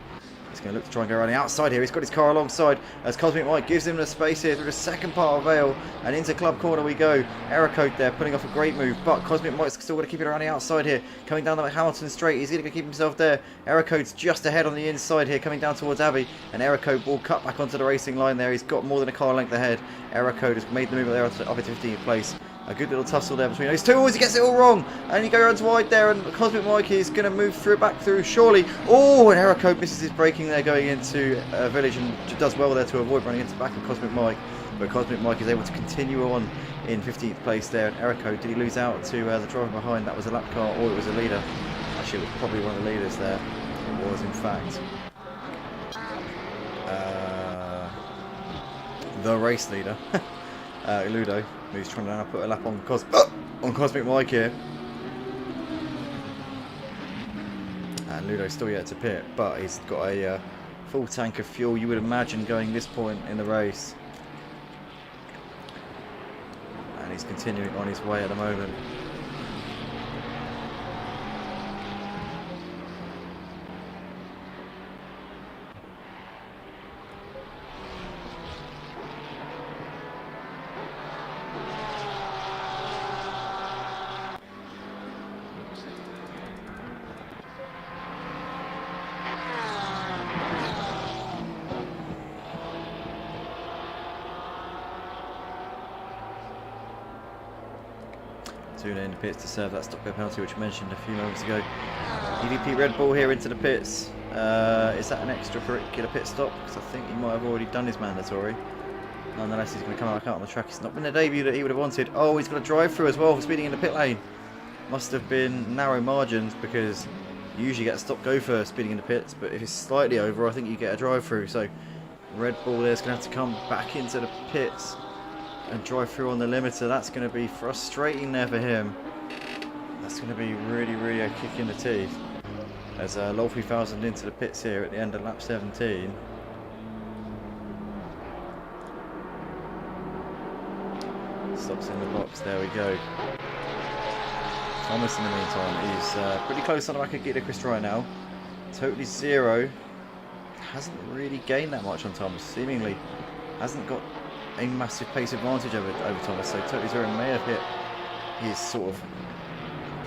He's going to look to try and go around the outside here. He's got his car alongside as Cosmic Mike gives him the space here through the second part of Vale. And into Club Corner we go. Error code there, putting off a great move. But Cosmic Mike's still got to keep it around the outside here. Coming down the Hamilton straight. He's going to keep himself there. Error code's just ahead on the inside here, coming down towards Abbey. And Error code will cut back onto the racing line there. He's got more than a car length ahead. Error code has made the move there up into 15th place. A good little tussle there between those two. Oh, he gets it all wrong. And he goes wide there, and Cosmic Mike is going to move through back through, surely. Oh, and Error code misses his braking there going into Village, and does well there to avoid running into the back of Cosmic Mike. But Cosmic Mike is able to continue on in 15th place there. And Error code, did he lose out to the driver behind? That was a lap car, or it was a leader. Actually, it was probably one of the leaders there. It was, in fact, the race leader, Ludo, who's trying to now put a lap on Cosmic Mike here. And Ludo's still yet to pit, but he's got a full tank of fuel, you would imagine, going this point in the race. And he's continuing on his way at the moment. Tuna in the pits to serve that stop-go penalty, which I mentioned a few moments ago. EVP Red Bull here into the pits. Is that an extracurricular pit stop? Because I think he might have already done his mandatory. Nonetheless, he's going to come back out on the track. It's not been the debut that he would have wanted. Oh, he's got a drive-through as well for speeding in the pit lane. Must have been narrow margins, because you usually get a stop-go for speeding in the pits, but if it's slightly over, I think you get a drive-through. So Red Bull there's going to have to come back into the pits and drive through on the limiter. That's going to be frustrating there for him. That's going to be really, really a kick in the teeth. As Lol 3000 into the pits here at the end of lap 17. Stops in the box, there we go. Thomas in the meantime is pretty close on the back of GT3 right now. Totally Zero hasn't really gained that much on Thomas. Seemingly hasn't got a massive pace advantage over Thomas, so Totally Zero may have hit his sort of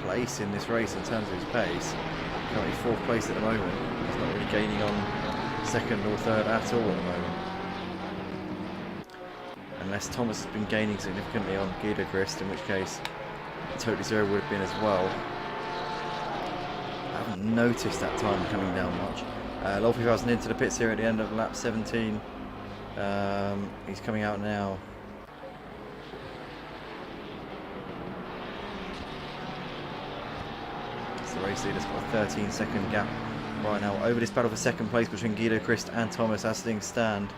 place in this race in terms of his pace. Currently 4th place at the moment. He's not really gaining on 2nd or 3rd at all at the moment. Unless Thomas has been gaining significantly on GT3, in which case Totally Zero would have been as well. I haven't noticed that time coming down much. Lolfi 3000 into the pits here at the end of lap 17. He's coming out now. It's the race leader's got a 13-second gap right now over this battle for second place between Guido Christ and Thomas as things stand.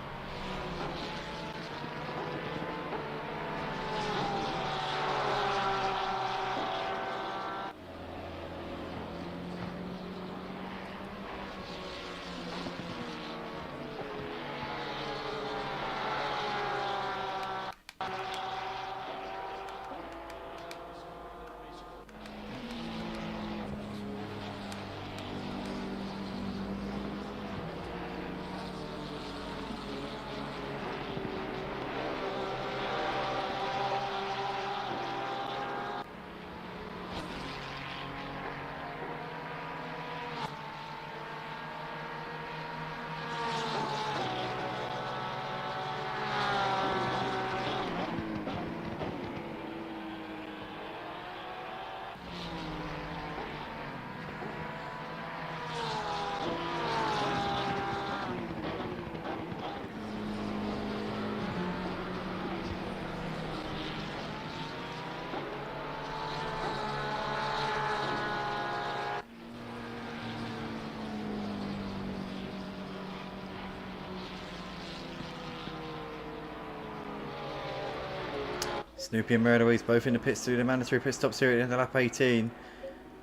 Snoopy and Murderweeds both in the pits to do the mandatory pit stops here at the end of lap 18.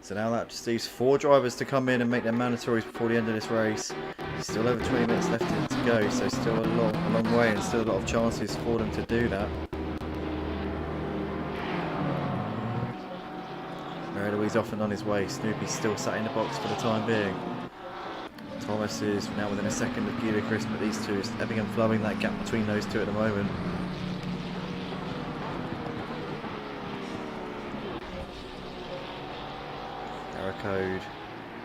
So now that just leaves 4 drivers to come in and make their mandatories before the end of this race. There's still over 20 minutes left to go, so still a long way and still a lot of chances for them to do that. Murderweeds off and on his way. Snoopy's still sat in the box for the time being. Thomas is now within a second of Guido Christ, but these two is ebbing and flowing, that gap between those two at the moment. Code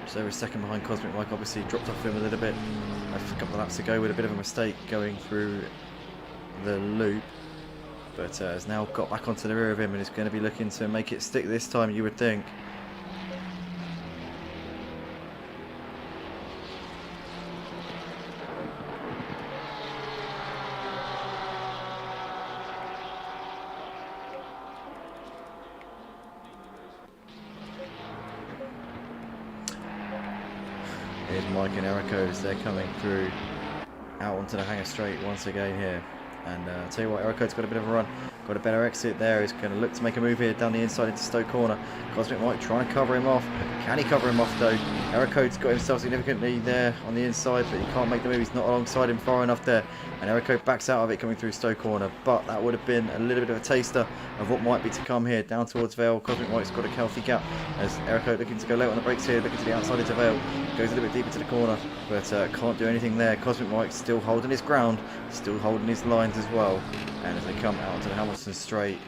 just over a second behind Cosmic Mike, obviously dropped off him a little bit a couple of laps ago with a bit of a mistake going through the loop, but has now got back onto the rear of him and is going to be looking to make it stick this time, you would think. Here's Mike and Erico as they're coming through out onto the hangar straight once again here. And I'll tell you what, Erico's got a bit of a run, got a better exit there. He's going to look to make a move here down the inside into Stoke corner. Cosmic Mike trying to cover him off. Can he cover him off though? Erico's got himself significantly there on the inside, but he can't make the move. He's not alongside him far enough there. And Erico backs out of it coming through Stoke corner. But that would have been a little bit of a taster of what might be to come here down towards Vale. Cosmic Mike's got a healthy gap as Erico looking to go late on the brakes here, looking to the outside into Vale. Goes a little bit deeper to the corner, but can't do anything there. Cosmic Mike still holding his ground, still holding his lines as well. And as they come out onto the Hamilton straight,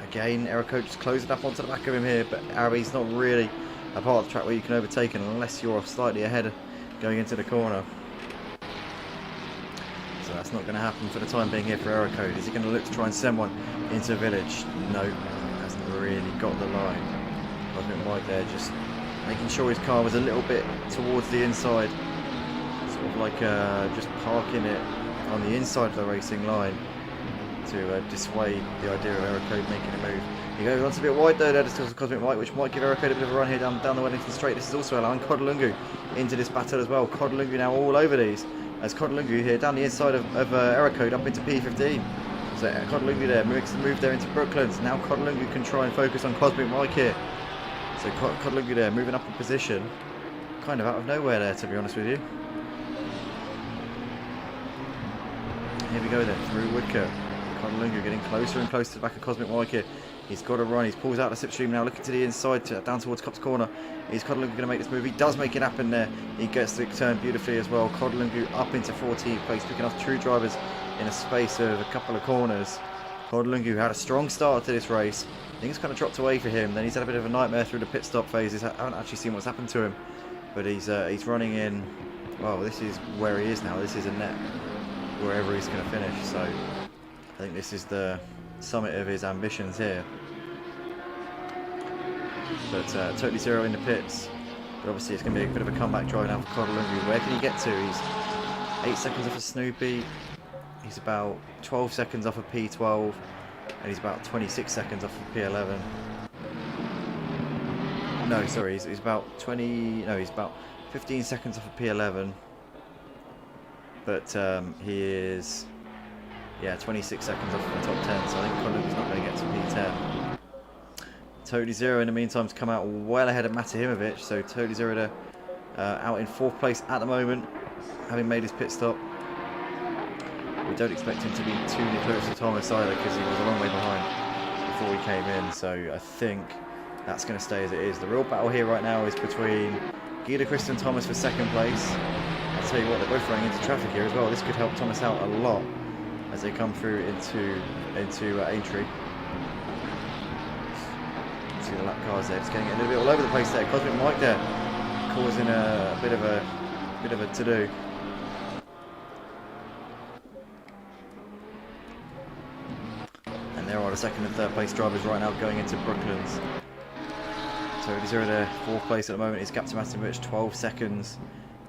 again, Erico just closing up onto the back of him here, but Arabi's not really a part of the track where you can overtake him unless you're slightly ahead going into the corner. So that's not going to happen for the time being here for Erico. Is he going to look to try and send one into Village? No, hasn't really got the line. Cosmic Mike there just making sure his car was a little bit towards the inside, sort of like just parking it on the inside of the racing line to dissuade the idea of Erico making a move. He goes on a bit wide though, there to Cosmic Mike, which might give Erico a bit of a run here down the Wellington straight. This is also allowing Kodalungu into this battle as well. Kodalungu now all over these, as Kodalungu here down the inside of Erico up into P15. So Kodalungu there makes the move there into Brooklands. Now Kodalungu can try and focus on Cosmic Mike here. So Kodalungu there moving up in position, kind of out of nowhere there, to be honest with you. Here we go then, through Woodcote. Kodalungu getting closer and closer to the back of Cosmic Mike here. He's got to run, he pulls out the slipstream now, looking to the inside, down towards Cop's corner. Is Kodalungu going to make this move? He does make it happen there. He gets the turn beautifully as well. Kodalungu up into 14th place, picking off true drivers in a space of a couple of corners. Kodalungu had a strong start to this race. Things kind of dropped away for him. Then he's had a bit of a nightmare through the pit stop phases. I haven't actually seen what's happened to him, but he's running in. Well, this is where he is now. This is a net wherever he's going to finish. So I think this is the summit of his ambitions here. But Totally Zero in the pits. But obviously it's going to be a bit of a comeback drive now for Codalungu. Where can he get to? He's 8 seconds off of Snoopy. He's about 12 seconds off of P12. And he's about 26 seconds off of P11. No, sorry, he's about 20... No, he's about 15 seconds off of P11. But he is... Yeah, 26 seconds off of the top 10. So I think Codalungu's not going to get to P10. Totally Zero in the meantime to come out well ahead of Matahimovic. So Totally Zero out in 4th place at the moment, having made his pit stop. We don't expect him to be too close to Thomas either, because he was a long way behind before he came in. So I think that's going to stay as it is. The real battle here right now is between Guido, Christian, and Thomas for 2nd place. I'll tell you what, they're both running into traffic here as well. This could help Thomas out a lot as they come through into Aintree. See the lap cars there, just getting it a little bit all over the place there. Cosmic Mike there, causing a bit of a to-do. And there are the 2nd and 3rd place drivers right now going into Brooklands. Totally Zero there, 4th place at the moment. He's Captain Matimovic, 12 seconds.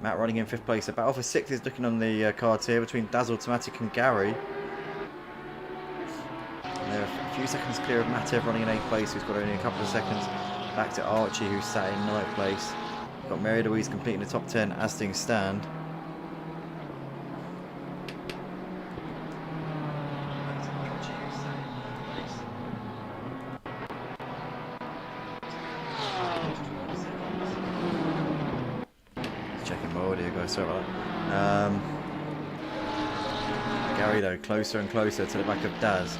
Matt running in 5th place. A battle for 6th is looking on the cards here between Daz Automatic and Gary. And they're a few seconds clear of Matev running in 8th place, who's got only a couple of seconds back to Archie, who's sat in 9th place. Got Mary Louise completing the top 10 as things stand. Checking my audio, guys, sorry about that. Gary though, closer and closer to the back of Daz.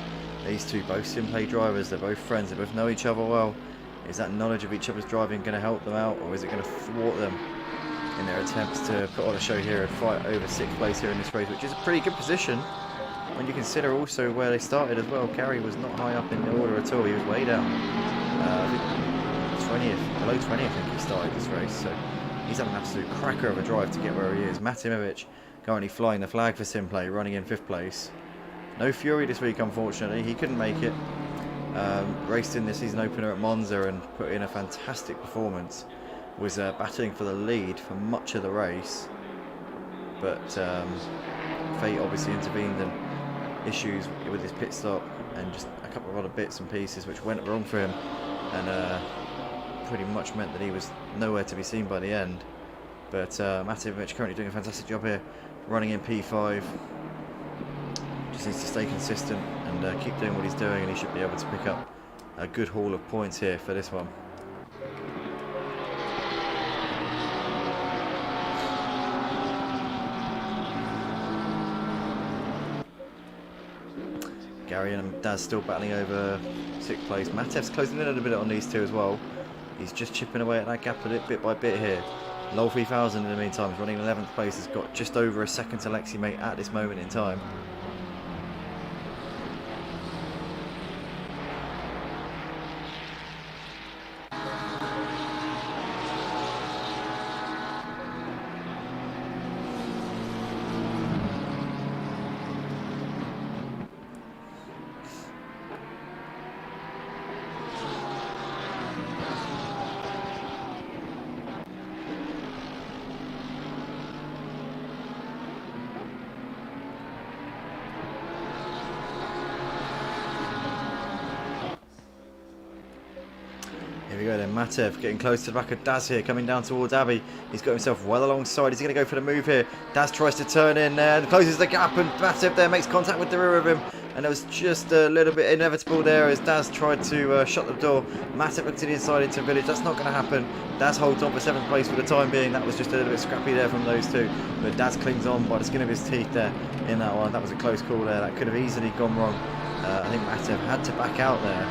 These two both Simplay drivers, they're both friends, they both know each other well. Is that knowledge of each other's driving going to help them out, or is it going to thwart them in their attempts to put on a show here and fight over 6th place here in this race, which is a pretty good position when you consider also where they started as well. Gary was not high up in the order at all, he was way down. I think 20th, below 20th I think he started this race, so he's had an absolute cracker of a drive to get where he is. Matimovic currently flying the flag for Simplay, running in 5th place. No Fury this week, unfortunately. He couldn't make it. Raced in the season opener at Monza and put in a fantastic performance. Was battling for the lead for much of the race. But fate obviously intervened, and issues with his pit stop and just a couple of other bits and pieces which went wrong for him. And pretty much meant that he was nowhere to be seen by the end. But Matimovic currently doing a fantastic job here, running in P5. Just needs to stay consistent and keep doing what he's doing, and he should be able to pick up a good haul of points here for this one. Gary and Daz still battling over 6th place. Matev's closing in a little bit on these two as well. He's just chipping away at that gap a bit by bit here. Lol 3000 in the meantime is running in 11th place, has got just over a second to Lexi Mate at this moment in time. Here we go then, Matev getting close to the back of Daz here, coming down towards Abby. He's got himself well alongside. Is he going to go for the move here? Daz tries to turn in there and closes the gap, and Matev there makes contact with the rear of him. And it was just a little bit inevitable there as Daz tried to shut the door. Matev looked to the inside into Village. That's not going to happen. Daz holds on for 7th place for the time being. That was just a little bit scrappy there from those two. But Daz clings on by the skin of his teeth there in that one. That was a close call there. That could have easily gone wrong. I think Matev had to back out there,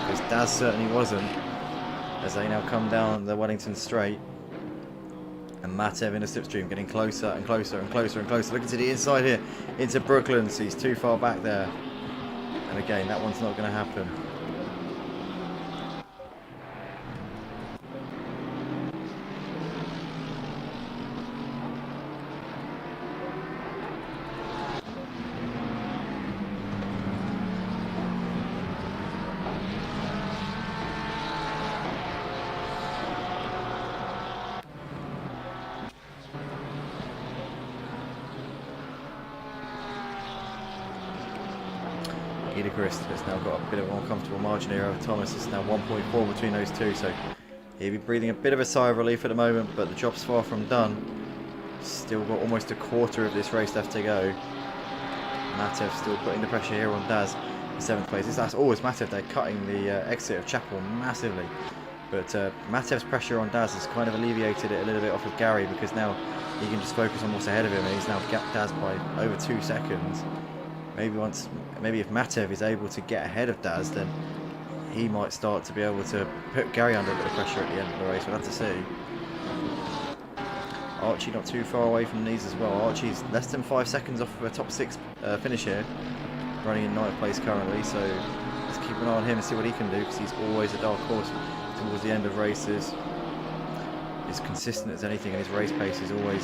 because Daz certainly wasn't. As they now come down the Wellington Straight, and Matev in the slipstream getting closer and closer and closer and closer. Looking to the inside here into Brooklands. He's too far back there, and again that one's not going to happen. Gidechrist has now got a bit of a more comfortable margin here over Thomas. It's now 1.4 between those two, so he'll be breathing a bit of a sigh of relief at the moment, but the job's far from done. Still got almost a quarter of this race left to go. Matev still putting the pressure here on Daz in 7th place. That's always Matev. They're cutting the exit of Chapel massively. But Matev's pressure on Daz has kind of alleviated it a little bit off of Gary, because now he can just focus on what's ahead of him, and he's now gapped Daz by over 2 seconds. Maybe if Matev is able to get ahead of Daz, then he might start to be able to put Gary under a bit of pressure at the end of the race. We'll have to see. Archie not too far away from these as well. Archie's less than 5 seconds off of a top 6 finish here, running in 9th place currently, so let's keep an eye on him and see what he can do, because he's always a dark horse towards the end of races. As consistent as anything, and his race pace is always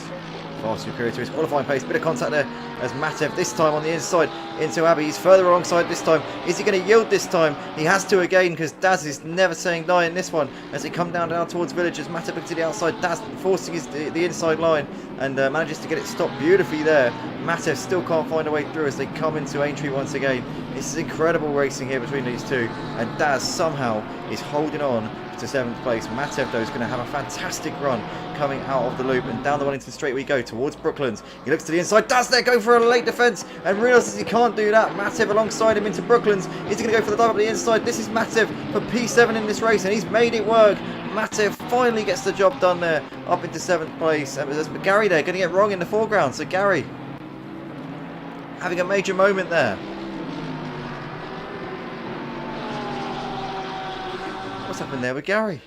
far superior to his qualifying pace. Bit of contact there as Matev this time on the inside into Abbey. He's further alongside this time. Is he going to yield this time? He has to again, because Daz is never saying die in this one as they come down towards Village, as Matev looks to the outside. Daz forcing the inside line and manages to get it stopped beautifully there. Matev still can't find a way through as they come into Aintree once again. This is incredible racing here between these two, and Daz somehow is holding on to 7th place. Matev though is going to have a fantastic run coming out of the loop, and down the Wellington straight we go towards Brooklands. He looks to the inside. Daz there going for a late defence and realises he can't do that. Matev alongside him into Brooklands. Is he going to go for the dive up the inside? This is Matev for P7 in this race, and he's made it work. Matev finally gets the job done there, up into 7th place. And there's Gary there getting it wrong in the foreground, so Gary having a major moment there. What's happened there with Gary?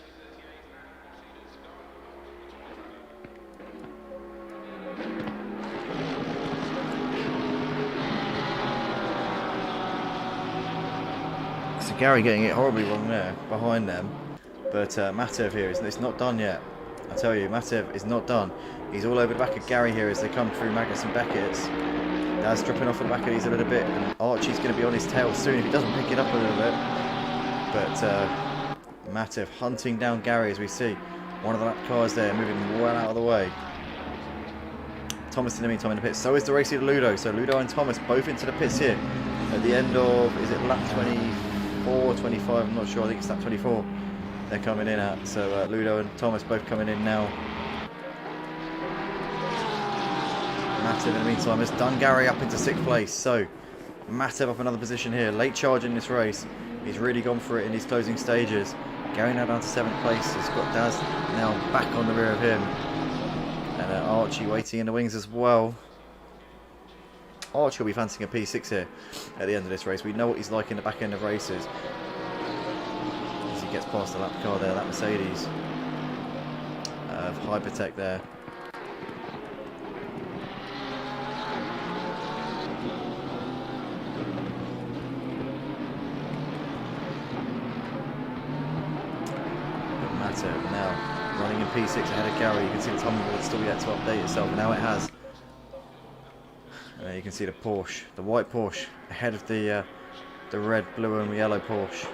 So Gary getting it horribly wrong there, behind them. But Matev here, it's not done yet. I tell you, Matev is not done. He's all over the back of Gary here as they come through Magnus and Beckett's. Daz dropping off at the back of these a little bit, and Archie's going to be on his tail soon if he doesn't pick it up a little bit. But Matev hunting down Gary as we see one of the lap cars there moving well out of the way. Thomas in the meantime in the pits. So is the race leader Ludo. So Ludo and Thomas both into the pits here at the end of, is it lap 24, 25? I'm not sure. I think it's lap 24 they're coming in at. So Ludo and Thomas both coming in now. Matev in the meantime has done Gary up into 6th place. So Matev up another position here. Late charge in this race. He's really gone for it in these closing stages. Gary now down to 7th place. He's got Daz now back on the rear of him. And Archie waiting in the wings as well. Archie will be fancying a P6 here at the end of this race. We know what he's like in the back end of races. As he gets past the lap car there, that Mercedes of Hypertech there. Now running in P6 ahead of Gary. You can see the Hummingbird still yet to update itself. Now it has. And there you can see the Porsche, the white Porsche, ahead of the red, blue and yellow Porsche.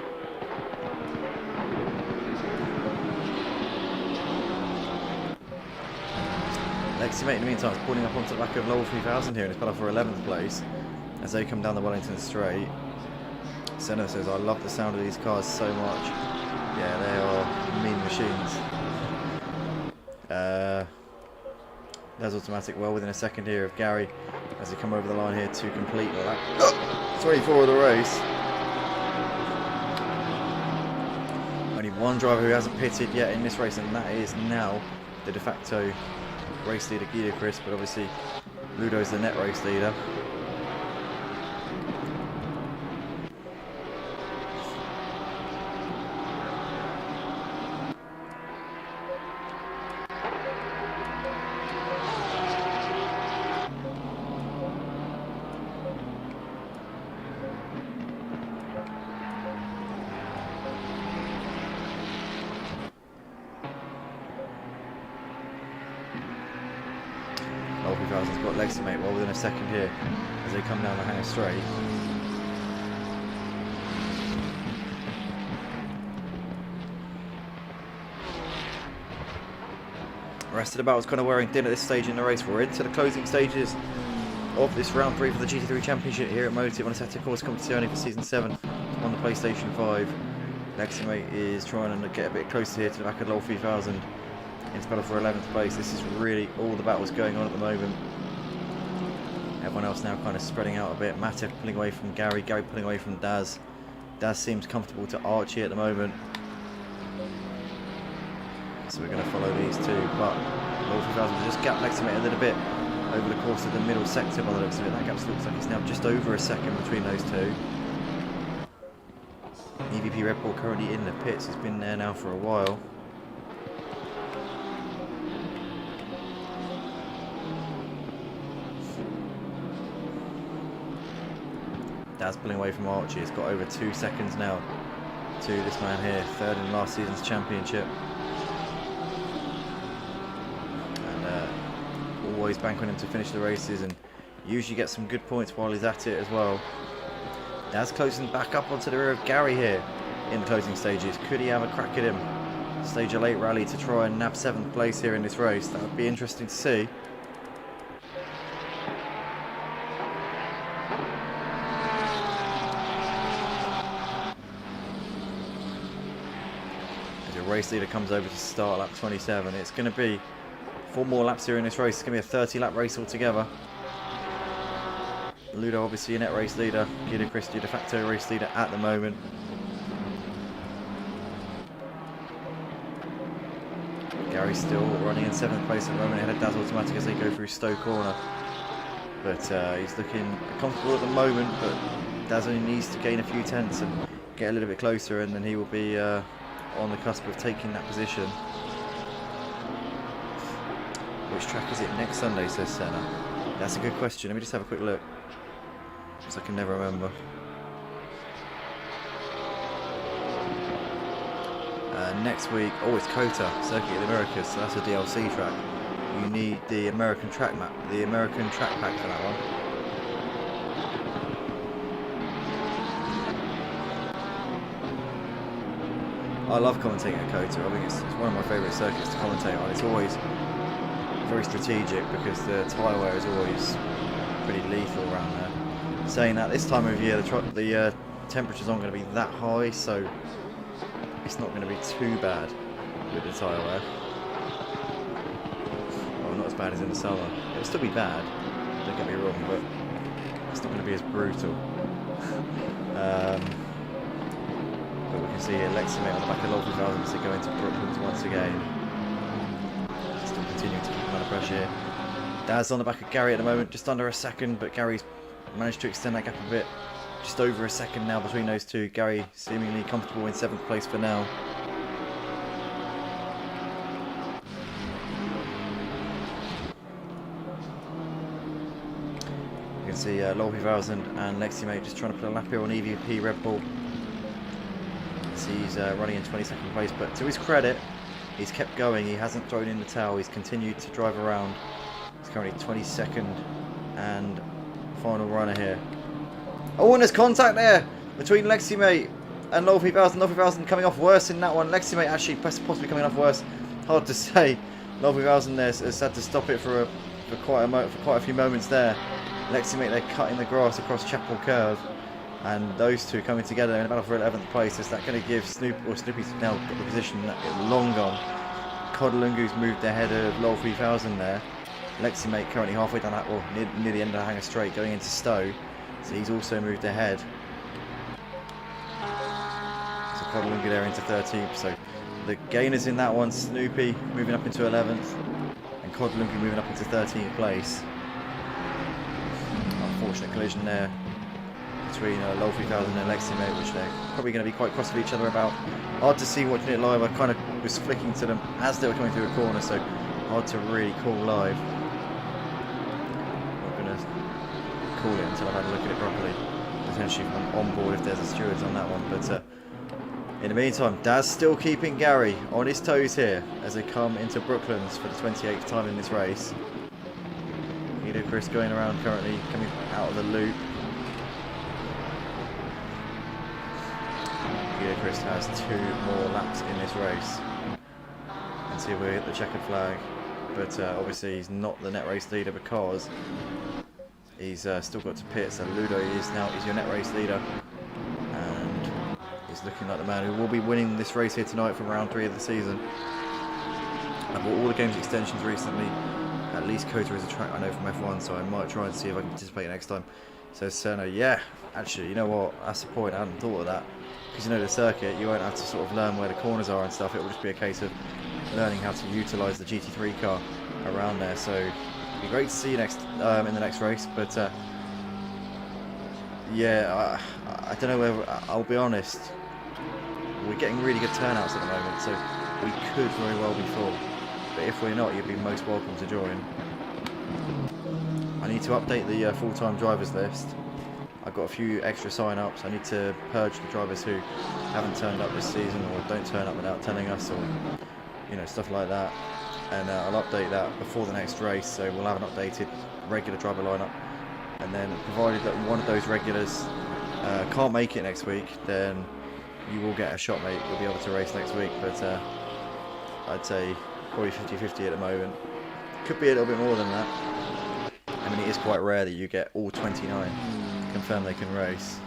Lexi Mate in the meantime is pulling up onto the back of Lowell 3000 here and it's put up for 11th place as they come down the Wellington straight. Senna says, I love the sound of these cars so much. Yeah, they are mean machines. There's automatic well within a second here of Gary as they come over the line here to complete lap 24 of the race. Only one driver who hasn't pitted yet in this race, and that is now the de facto race leader Gidechrist, but obviously Ludo's the net race leader. Has got Lexi Mate well within a second here as they come down the hangar straight. The rest of the battle's kind of wearing thin at this stage in the race. We're into the closing stages of this round 3 for the GT3 Championship here at Motive on Assetto Corsa Competizione for Season 7 on the PlayStation 5. Leximate is trying to get a bit closer here to the back of LOL 3000 in its battle for 11th place. This is really all the battles going on at the moment. Everyone else now kind of spreading out a bit. Matev pulling away from Gary, Gary pulling away from Daz. Daz seems comfortable to Archie at the moment. So we're going to follow these two, but LOL 3000 just gap Leximate a little bit over the course of the middle sector by the looks of it. That gap looks like it's now just over a second between those two. EVP Red Bull currently in the pits. He's been there now for a while. Daz pulling away from Archie. It's got over 2 seconds now to this man here, third in last season's championship. And always bank on him to finish the races and usually get some good points while he's at it as well. Daz closing back up onto the rear of Gary here in the closing stages. Could he have a crack at him? Stage a late rally to try and nab 7th place here in this race. That would be interesting to see. Race leader comes over to start lap 27. It's going to be 4 more laps here in this race. It's going to be a 30-lap race altogether. Ludo obviously a net race leader. GT3 de facto race leader at the moment. Gary's still running in 7th place at the moment ahead of Daz Automatic as they go through Stowe Corner. But he's looking comfortable at the moment, but Daz only needs to gain a few tenths and get a little bit closer, and then he will be on the cusp of taking that position. Which track is it next Sunday, says Senna? That's a good question. Let me just have a quick look, because I can never remember. Next week, oh, it's COTA, Circuit of the Americas, so that's a DLC track. You need the American track map, the American track pack for that one. I love commentating at COTA. I think it's one of my favourite circuits to commentate on. It's always very strategic because the tyre wear is always pretty lethal around there. Saying that, this time of year the temperatures aren't going to be that high, so it's not going to be too bad with the tyre wear. Well, not as bad as in the summer. It'll still be bad, don't get me wrong, but it's not going to be as brutal. But we can see here Leximate on the back of LOL 3000 as they go into Brooklands once again. Still continuing to keep him under pressure here. Daz on the back of Gary at the moment, just under a second, but Gary's managed to extend that gap a bit. Just over a second now between those two. Gary seemingly comfortable in 7th place for now. You can see LOL 3000 and Leximate just trying to put a lap here on EVP Red Bull. He's running in 22nd place, but to his credit, he's kept going. He hasn't thrown in the towel. He's continued to drive around. He's currently 22nd and final runner here. Oh, and there's contact there between Leximate and LOL 3000. LOL 3000 coming off worse in that one. Leximate actually possibly coming off worse. Hard to say. LOL 3000 there has had to stop it for quite a few moments there. Leximate, they're cutting the grass across Chapel Curve. And those two coming together in a battle for 11th place. Is that going to give Snoopy's now got the position long gone. Kodalungu's moved ahead of LOL 3000 there. Leximate currently halfway down that, well, near the end of the hanger straight, going into Stowe. So he's also moved ahead. So Kodalungu there into 13th. So the gainers in that one, Snoopy moving up into 11th. And Kodalungu moving up into 13th place. Unfortunate collision there between LOL 3000 and Leximate, which they're probably going to be quite cross with each other about. Hard to see watching it live. I kind of was flicking to them as they were coming through a corner, so hard to really call live. I'm not going to call it until I've had a look at it properly. Potentially on board if there's a stewards on that one, but in the meantime, Daz still keeping Gary on his toes here as they come into Brooklands for the 28th time in this race. Chris going around currently, coming out of the loop. Chris has 2 more laps in this race. You can see we hit the checkered flag, but obviously he's not the net race leader because He's still got to pit, so Ludo is your net race leader. And he's looking like the man who will be winning this race here tonight for round 3 of the season. I bought all the game's extensions recently. At least Kota is a track I know from F1, so I might try and see if I can participate next time. So Serno, yeah, actually, you know what? That's the point. I hadn't thought of that. Because you know the circuit, you won't have to sort of learn where the corners are and stuff. It will just be a case of learning how to utilise the GT3 car around there. So it'll be great to see you next in the next race. But yeah, I don't know whether. I'll be honest. We're getting really good turnouts at the moment, so we could very well be full. But if we're not, you'd be most welcome to join. I need to update the full-time drivers list. I've got a few extra sign-ups. I need to purge the drivers who haven't turned up this season or don't turn up without telling us, or you know, stuff like that. And I'll update that before the next race, so we'll have an updated regular driver lineup. And then, provided that one of those regulars can't make it next week, then you will get a shot, mate. You'll be able to race next week, but I'd say probably 50-50 at the moment. Could be a little bit more than that. I mean, it is quite rare that you get all 29 confirm they can race.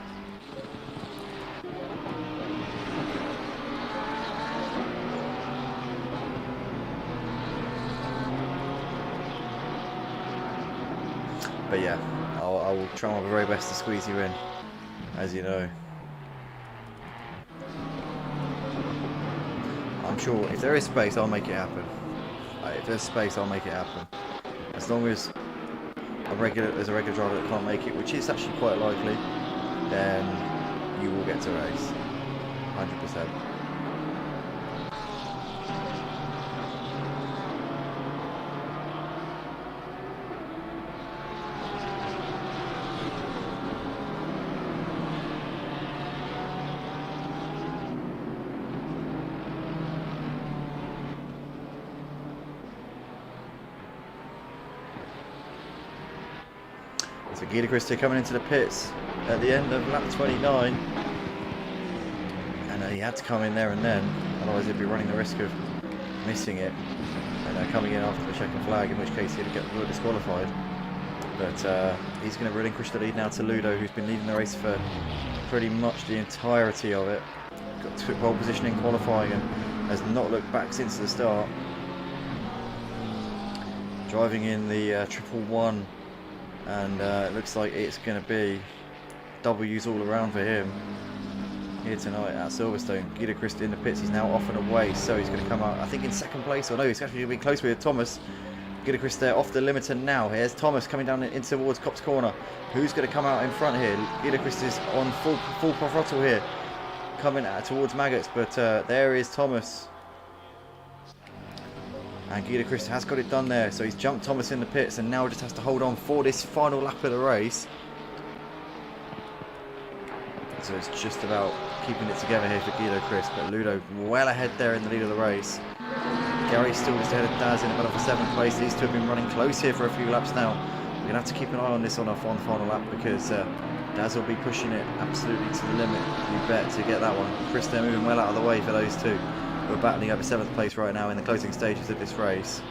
But yeah, I will try my very best to squeeze you in, as you know. I'm sure if there is space, I'll make it happen. If there's space, I'll make it happen. As long as there's a regular driver that can't make it, which is actually quite likely, then you will get to race. 100%. So GT3 coming into the pits at the end of lap 29, and he had to come in there and then, otherwise he'd be running the risk of missing it and coming in after the checkered flag, in which case he'd get disqualified. But he's going to relinquish the lead now to Ludo, who's been leading the race for pretty much the entirety of it. Got to pole position in qualifying and has not looked back since the start. Driving in the 111. And it looks like it's going to be W's all around for him here tonight at Silverstone. GT3 in the pits, he's now off and away, so he's going to come out, I think, in second place, or no, he's actually going to be close with Thomas. GT3 there off the limiter now. Here's Thomas coming down in towards Copse Corner. Who's going to come out in front here? GT3 is on full throttle here, coming towards Maggots, but there is Thomas. And GT3 has got it done there, so he's jumped Thomas in the pits and now just has to hold on for this final lap of the race. So it's just about keeping it together here for GT3, but Ludo well ahead there in the lead of the race. Gary's still just ahead of Daz in the battle for 7th place. These two have been running close here for a few laps now. We're going to have to keep an eye on this on the final lap, because Daz will be pushing it absolutely to the limit, you bet, to get that one. Chris, they're moving well out of the way for those two. We're battling over 7th place right now in the closing stages of this race.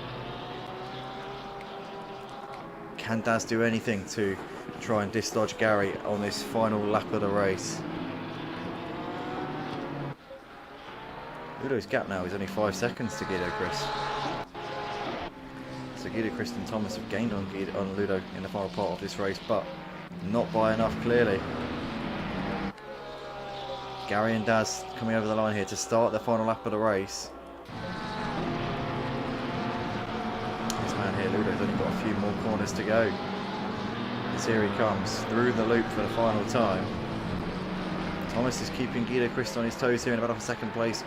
Can Daz do anything to try and dislodge Gary on this final lap of the race? Ludo's gap now is only 5 seconds to GT3. So GT3 and Thomas have gained on Ludo in the final part of this race, but not by enough, clearly. Gary and Daz coming over the line here to start the final lap of the race. This man here, Ludo's only got a few more corners to go. As here he comes through the loop for the final time. Thomas is keeping GT3 on his toes here in about a 2nd place,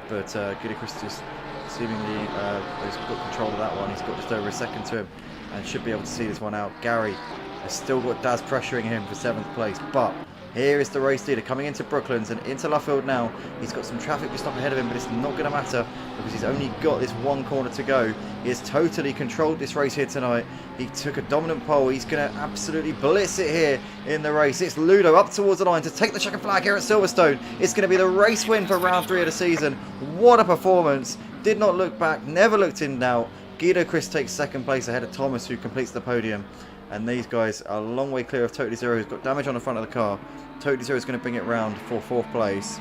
but GT3 just seemingly has got control of that one. He's got just over a second to him and should be able to see this one out. Gary has still got Daz pressuring him for 7th place, but here is the race leader coming into Brooklands and into Luffield now. He's got some traffic just up ahead of him, but it's not going to matter because he's only got this one corner to go. He has totally controlled this race here tonight. He took a dominant pole. He's going to absolutely blitz it here in the race. It's Ludo up towards the line to take the checkered flag here at Silverstone. It's going to be the race win for round 3 of the season. What a performance. Did not look back, never looked in doubt. Guido Chris takes second place ahead of Thomas, who completes the podium. And these guys are a long way clear of Totally Zero, who's got damage on the front of the car. Totally Zero is going to bring it round for 4th place.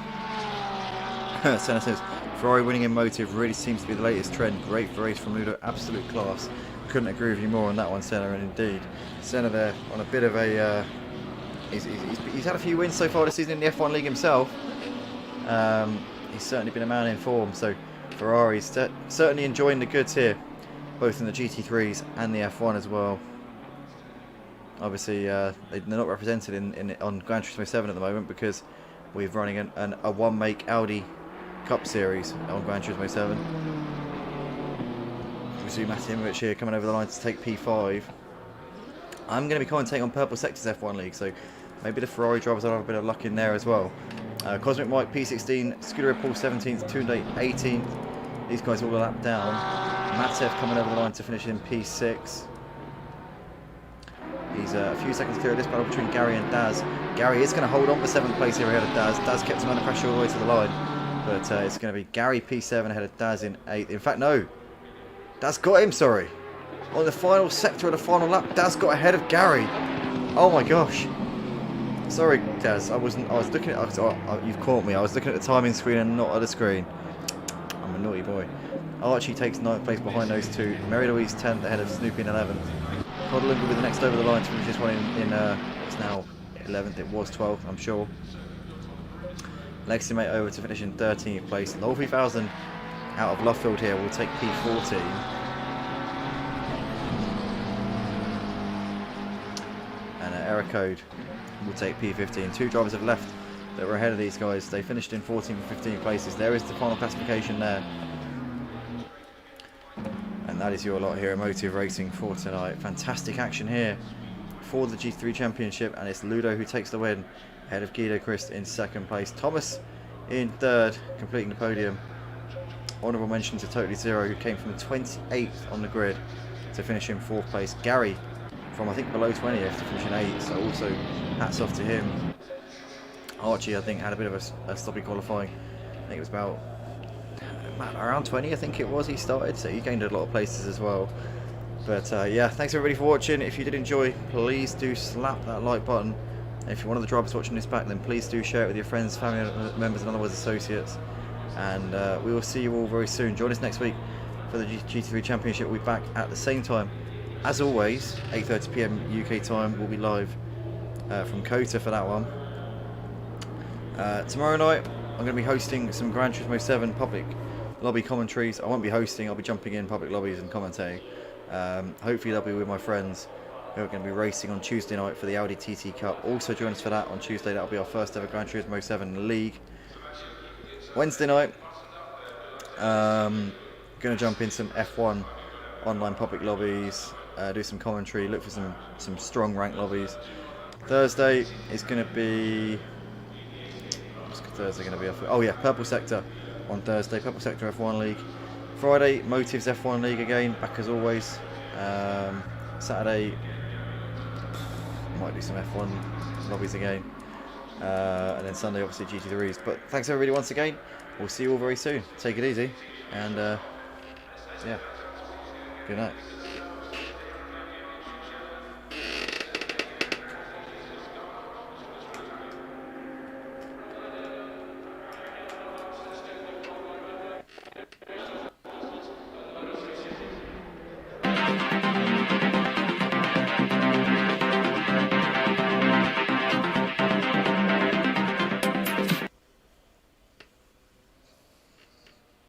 Senna says, Ferrari winning in motive really seems to be the latest trend. Great race from Ludo, absolute class. Couldn't agree with you more on that one, Senna, and indeed. Senna there on a bit of a... he's had a few wins so far this season in the F1 League himself. He's certainly been a man in form, so Ferrari's certainly enjoying the goods here, both in the GT3s and the F1 as well. Obviously, they're not represented on Gran Turismo 7 at the moment because we're running a one-make Audi Cup Series on Gran Turismo 7. We see Matimovic here coming over the line to take P5. I'm going to be commentating on Purple Sector's F1 League, so maybe the Ferrari drivers will have a bit of luck in there as well. Cosmic Mike P16, Scooter Paul 17th, Tunde 18th. These guys all a lap down. Matev coming over the line to finish in P6. He's a few seconds clear of this battle between Gary and Daz. Gary is going to hold on for 7th place here ahead of Daz. Daz kept him under pressure all the way to the line. But it's going to be Gary P7 ahead of Daz in 8th. In fact, no. Daz got him, sorry. On the final sector of the final lap, Daz got ahead of Gary. Oh my gosh. Sorry, Daz. I was looking at... Oh, you've caught me. I was looking at the timing screen and not at the screen. I'm a naughty boy. Archie takes 9th place behind those two. Mary Louise 10th ahead of Snoopy in 11th. Codlin will be the next over the line to finish this one in it's now 11th, it was 12th, I'm sure. Lexi Mate over to finish in 13th place. Lol 3000 out of Luffield here will take P14. And Error Code will take P15. 2 drivers have left that were ahead of these guys. They finished in 14th and 15th places. There is the final classification there. And that is your lot here, Motive Racing for tonight. Fantastic action here for the GT3 Championship, and it's Ludo who takes the win ahead of Guido Christ in 2nd place. Thomas in 3rd, completing the podium. Honourable mention to Totally Zero, who came from 28th on the grid to finish in 4th place. Gary from, I think, below 20th to finish in 8th, so also hats off to him. Archie, I think, had a bit of a sloppy qualifying. I think it was about around 20, I think it was, he started, so he gained a lot of places as well. But yeah, thanks everybody for watching. If you did enjoy, please do slap that like button. And if you're one of the drivers watching this back, then please do share it with your friends, family members and otherwise associates. And we will see you all very soon. Join us next week for the GT3 Championship. We'll be back at the same time. As always, 8:30 PM UK time. We'll be live from Kota for that one. Tomorrow night, I'm going to be hosting some Gran Turismo 7 public lobby commentaries. I won't be hosting, I'll be jumping in public lobbies and commentating. Hopefully they'll be with my friends who are going to be racing on Tuesday night for the Audi TT Cup. Also join us for that on Tuesday. That'll be our first ever Gran Turismo 7 League. Wednesday night, going to jump in some F1 online public lobbies, do some commentary, look for some strong rank lobbies. Thursday is going to be... What's Thursday going to be? Oh yeah, Purple Sector on Thursday, Purple Sector F1 League. Friday, Motives F1 League again, back as always. Saturday, might do some F1 lobbies again. And then Sunday, obviously, GT3s. But thanks everybody once again. We'll see you all very soon. Take it easy. And yeah, good night.